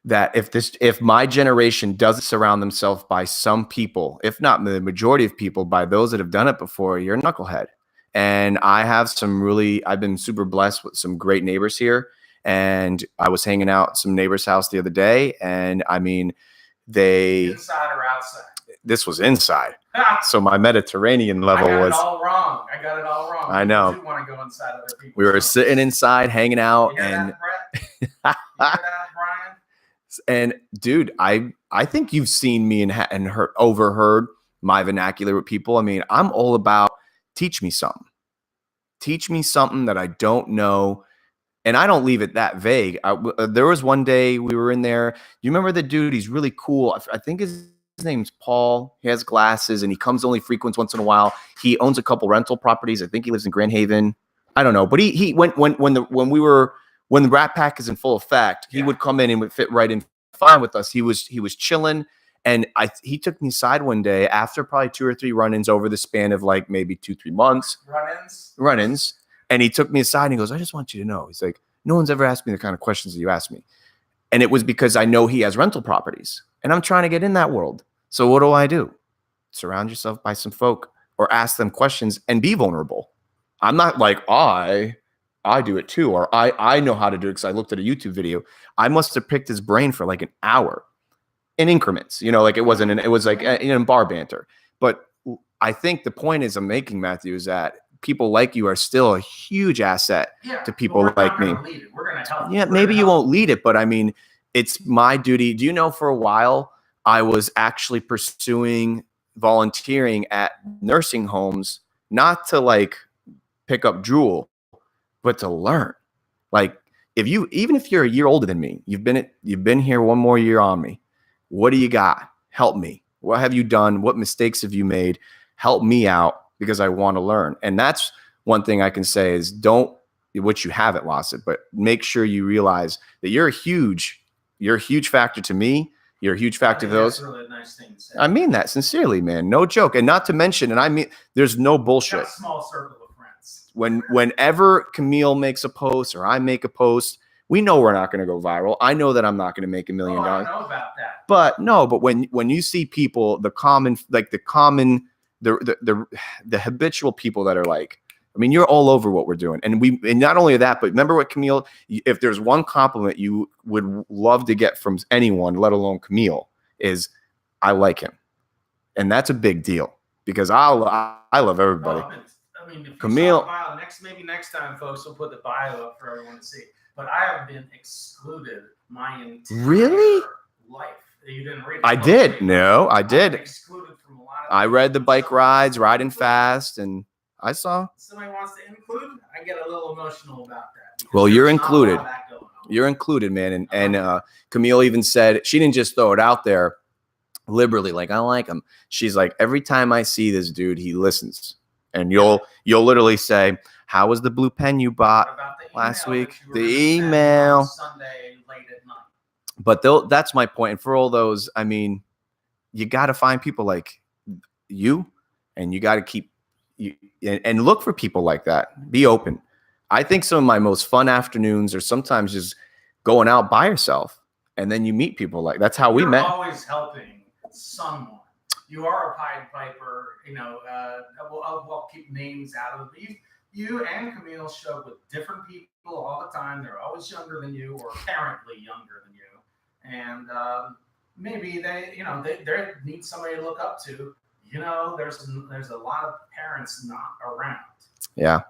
that if my generation doesn't surround themselves by some people, if not the majority of people, by those that have done it before, you're a knucklehead. And I've been super blessed with some great neighbors here. And I was hanging out at some neighbor's house the other day, and I mean, inside or outside? This was inside. So my Mediterranean level was. I got it all wrong. I know. You want to go inside other people. We were sitting inside, hanging out, you hear and that, Brett? You hear that, Brian? And dude, I think you've seen me and overheard my vernacular with people. I mean, I'm all about teach me something that I don't know. And I don't leave it that vague. There was one day we were in there. You remember the dude? He's really cool. I think his name's Paul. He has glasses and he comes only frequents once in a while. He owns a couple rental properties. I think he lives in Grand Haven. I don't know. But he when the Rat Pack is in full effect, he would come in and would fit right in fine with us. He was chilling. And he took me aside one day after probably 2 or 3 run-ins over the span of like maybe 2-3 months. Run-ins. And he took me aside and he goes, I just want you to know. He's like, no one's ever asked me the kind of questions that you asked me. And it was because I know he has rental properties and I'm trying to get in that world. So what do? Surround yourself by some folk or ask them questions and be vulnerable. I'm not like, I do it too. Or I know how to do it because I looked at a YouTube video. I must have picked his brain for like an hour in increments, like it was like in bar banter. But I think the point I'm making, Matthew, is that people like you are still a huge asset to people like me. We're going to help. Yeah, maybe you won't lead it, but I mean, it's my duty. Do you know for a while I was actually pursuing volunteering at nursing homes, not to like pick up drool, but to learn. Like even if you're a year older than me, you've been here one more year on me. What do you got? Help me. What have you done? What mistakes have you made? Help me out because I want to learn. And that's one thing I can say is which you haven't lost it, but make sure you realize that you're a huge factor to me. You're a huge factor to those. That's really a nice thing to say. I mean that sincerely, man. No joke. And not to mention, and I mean, there's no bullshit. Got a small circle of friends. Whenever Camille makes a post or I make a post, we know we're not going to go viral. I know that I'm not going to make $1 million. I know about that. But when you see people, the habitual people that are like, I mean, you're all over what we're doing. And not only that, but remember what Camille, if there's one compliment you would love to get from anyone, let alone Camille, is I like him. And that's a big deal because I love everybody. I mean, if Camille, you saw the bio, maybe next time, folks, will put the bio up for everyone to see. But I have been excluded my entire life. You didn't read it. I did. No, I did. Excluded from a lot of I read the bike rides, riding fast, and I saw. Somebody wants to include. I get a little emotional about that. Well, you're included. You're included, man. And Camille even said she didn't just throw it out there liberally, like I like him. She's like, every time I see this dude, he listens. And you'll literally say, how was the blue pen you bought last week? The email. Sunday late at night. But that's my point. And for all those, I mean, you got to find people like you, and you got to keep and look for people like that. Be open. I think some of my most fun afternoons are sometimes just going out by yourself, and then you meet people like that's how we met. You're always helping someone. You are a Pied Piper. We'll keep names out of it. You and Camille show up with different people all the time. They're always younger than you or apparently younger than you. And maybe they need somebody to look up to. There's a lot of parents not around. Yeah.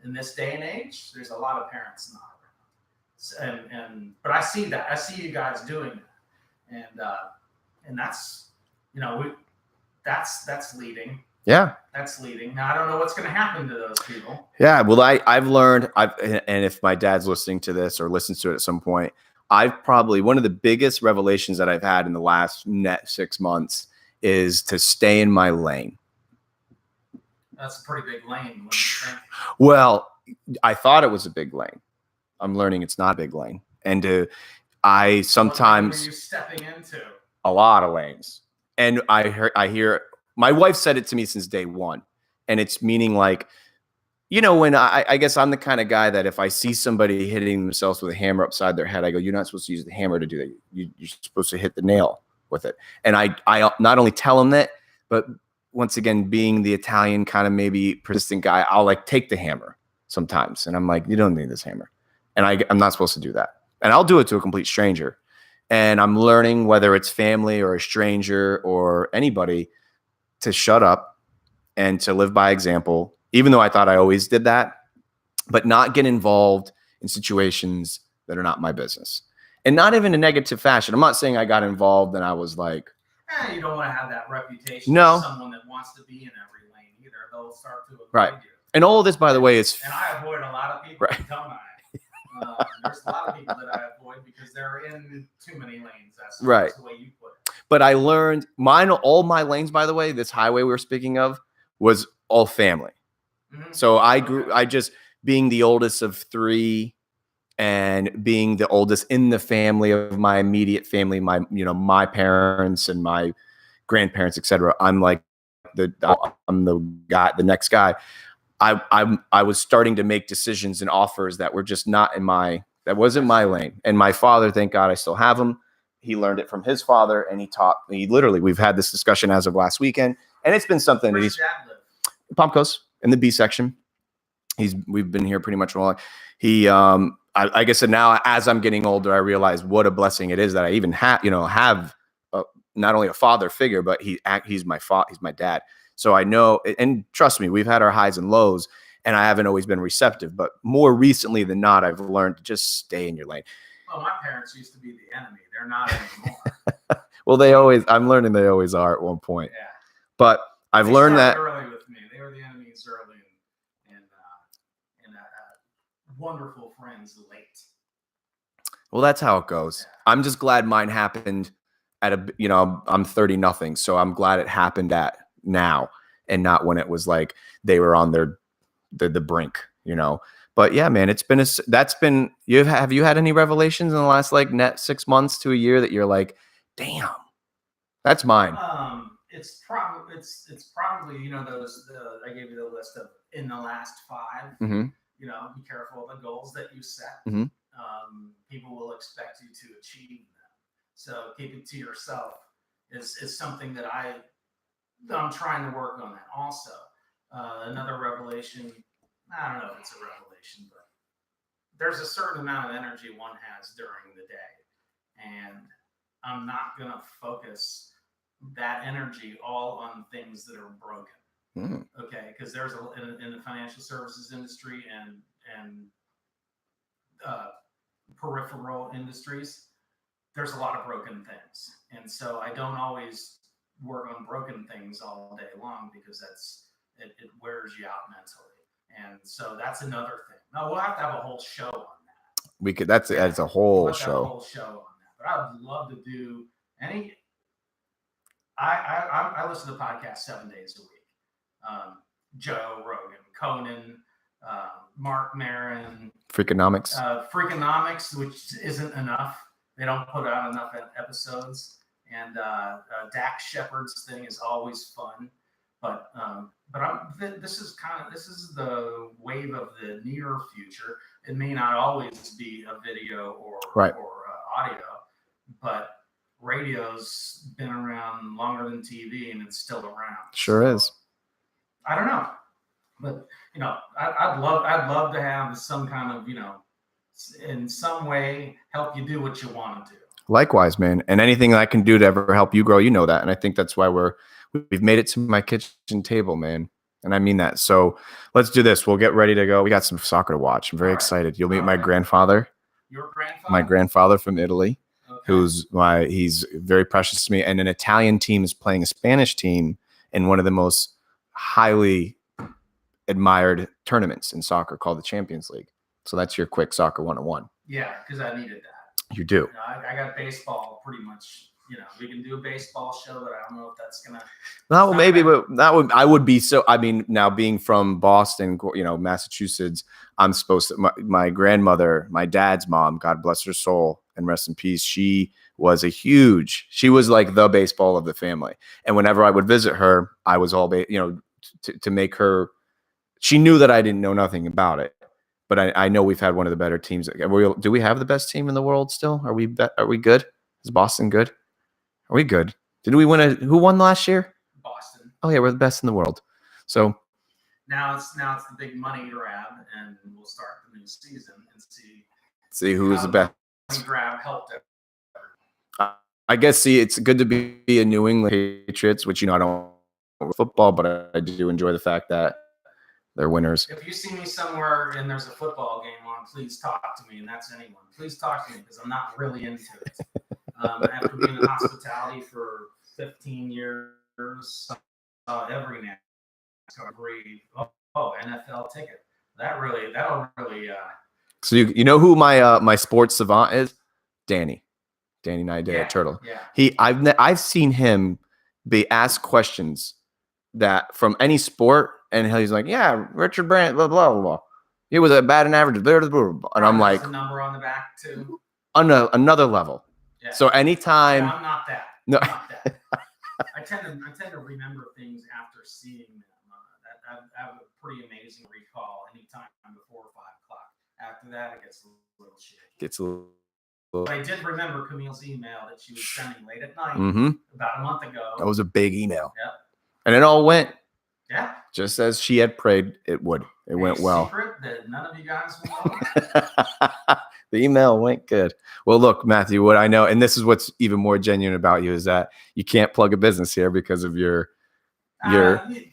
In this day and age, there's a lot of parents not around. But I see that. I see you guys doing that. And that's that's leading. Yeah. That's leading. Now, I don't know what's going to happen to those people. Yeah. Well, I've learned, and if my dad's listening to this or listens to it at some point, I've probably, one of the biggest revelations that I've had in the last 6 months is to stay in my lane. That's a pretty big lane. What do you think? Well, I thought it was a big lane. I'm learning it's not a big lane. And I What sometimes were you stepping into? a lot of lanes. And I hear my wife said it to me since day one. And it's meaning like, when I guess I'm the kind of guy that if I see somebody hitting themselves with a hammer upside their head, I go, you're not supposed to use the hammer to do that. You're supposed to hit the nail with it. And I not only tell them that, but once again, being the Italian kind of maybe persistent guy, I'll like take the hammer sometimes. And I'm like, you don't need this hammer. And I'm not supposed to do that. And I'll do it to a complete stranger. And I'm learning, whether it's family or a stranger or anybody, to shut up and to live by example, even though I thought I always did that, but not get involved in situations that are not my business. And not even in a negative fashion. I'm not saying I got involved and I was like, you don't want to have that reputation no, of someone that wants to be in every lane either. They'll start to avoid right. you. And all of this, by the way, is... And I avoid a lot of people, right. don't I? There's a lot of people that I avoid because they're in too many lanes. That's right. the way you put it. But I learned all my lanes, by the way, this highway we were speaking of, was all family. Mm-hmm. So I just being the oldest of three and being the oldest in the family of my immediate family, my parents and my grandparents, etc. I'm like I'm the guy, the next guy. I was starting to make decisions and offers that were just not that wasn't my lane. And my father, thank God I still have him. He learned it from his father, and he taught me. Literally, we've had this discussion as of last weekend, and it's been something that he's Palm Coast in the B section. We've been here pretty much all along. Like I said, now as I'm getting older, I realize what a blessing it is that I even have not only a father figure, but he's my dad. So I know, and trust me, we've had our highs and lows, and I haven't always been receptive. But more recently than not, I've learned to just stay in your lane. Well, my parents used to be the enemy. They're not anymore. Well, I'm learning they always are at one point. Yeah. But I've learned that early with me. They were the enemies early, and wonderful friends late. Well, that's how it goes. Yeah. I'm just glad mine happened at I'm 30 nothing. So I'm glad it happened at now and not when it was like they were on the brink, But yeah, man, have you had any revelations in the last net 6 months to a year that you're like, damn, that's mine? It's probably those I gave you the list of in the last 5. Mm-hmm. Be careful of the goals that you set. Mm-hmm. People will expect you to achieve them, so keep it to yourself is something that I'm trying to work on that also. Another revelation, I don't know if it's a revelation, but there's a certain amount of energy one has during the day, and I'm not going to focus that energy all on things that are broken. Mm-hmm. Okay, because there's in the financial services industry and peripheral industries, there's a lot of broken things, and so I don't always work on broken things all day long because it wears you out mentally, and so that's another thing. No, we'll have to have a whole show on that. That's a whole show. A whole show on that, but I would love to do any. I listen to podcasts 7 days a week. Joe Rogan, Conan, Mark Maron, Freakonomics, which isn't enough. They don't put out enough episodes. And Dak Shepard's thing is always fun, but this is the wave of the near future. It may not always be a video or audio, but radio's been around longer than TV, and it's still around. Sure is. I don't know, but I'd love to have some kind of in some way help you do what you want to do. Likewise, man. And anything I can do to ever help you grow, that. And I think that's why we've made it to my kitchen table, man. And I mean that. So let's do this. We'll get ready to go. We got some soccer to watch. I'm very excited. You'll meet my grandfather. Your grandfather? My grandfather from Italy, he's very precious to me. And an Italian team is playing a Spanish team in one of the most highly admired tournaments in soccer called the Champions League. So that's your quick soccer 101. Yeah, because I needed that. You do. I got baseball pretty much. We can do a baseball show, but I don't know if that's gonna. No, maybe, but I would be so. I mean, now being from Boston, Massachusetts, I'm supposed to. My grandmother, my dad's mom, God bless her soul, and rest in peace. She was like the baseball of the family. And whenever I would visit her, I was all, to make her, she knew that I didn't know nothing about it. But I know we've had one of the better teams. Do we have the best team in the world still? Are we good? Is Boston good? Are we good? Did we win who won last year? Boston. Oh yeah, we're the best in the world. So now it's the big money grab, and we'll start the new season and see who's the best. Money grab helped it. I guess it's good to be a New England Patriots, which I don't know football, but I do enjoy the fact that they're winners. If you see me somewhere and there's a football game on, please talk to me, and that's anyone. Please talk to me because I'm not really into it. After being in hospitality for 15 years, every NASCAR, NFL ticket. That'll really. So you know who my sports savant is? Danny Naidea Turtle. Yeah. I've seen him be asked questions that from any sport, and he's like, yeah, Richard Brandt, blah blah blah. He was a batting average, blah, blah, blah. And I'm like, the number on the back too. On another level. Yeah. So anytime. Yeah, I'm not that. No. I'm not that. I tend to remember things after seeing them. I have a pretty amazing recall anytime before 5 o'clock. After that, it gets a little shaky. But I did remember Camille's email that she was sending late at night about a month ago. That was a big email. Yep. And it all went. Yeah. Just as she had prayed, it would. It went well. Secret that none of you guys will know. The email went good. Well, look, Matthew, what I know, and this is what's even more genuine about you, is that you can't plug a business here because of your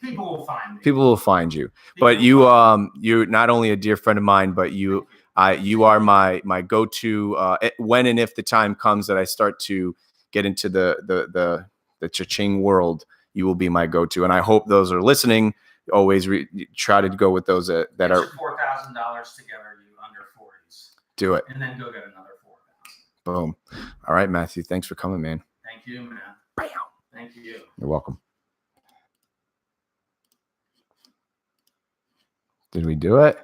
people will find me. People will find you. But you're not only a dear friend of mine, but you are my go-to when and if the time comes that I start to get into the cha-ching world. You will be my go-to, and I hope those are listening. Always try to go with those that are $4,000 together. You under 40s. Do it, and then go get another 4,000. Boom. All right, Matthew. Thanks for coming, man. Thank you, man. Bam. Thank you. You're welcome. Did we do it?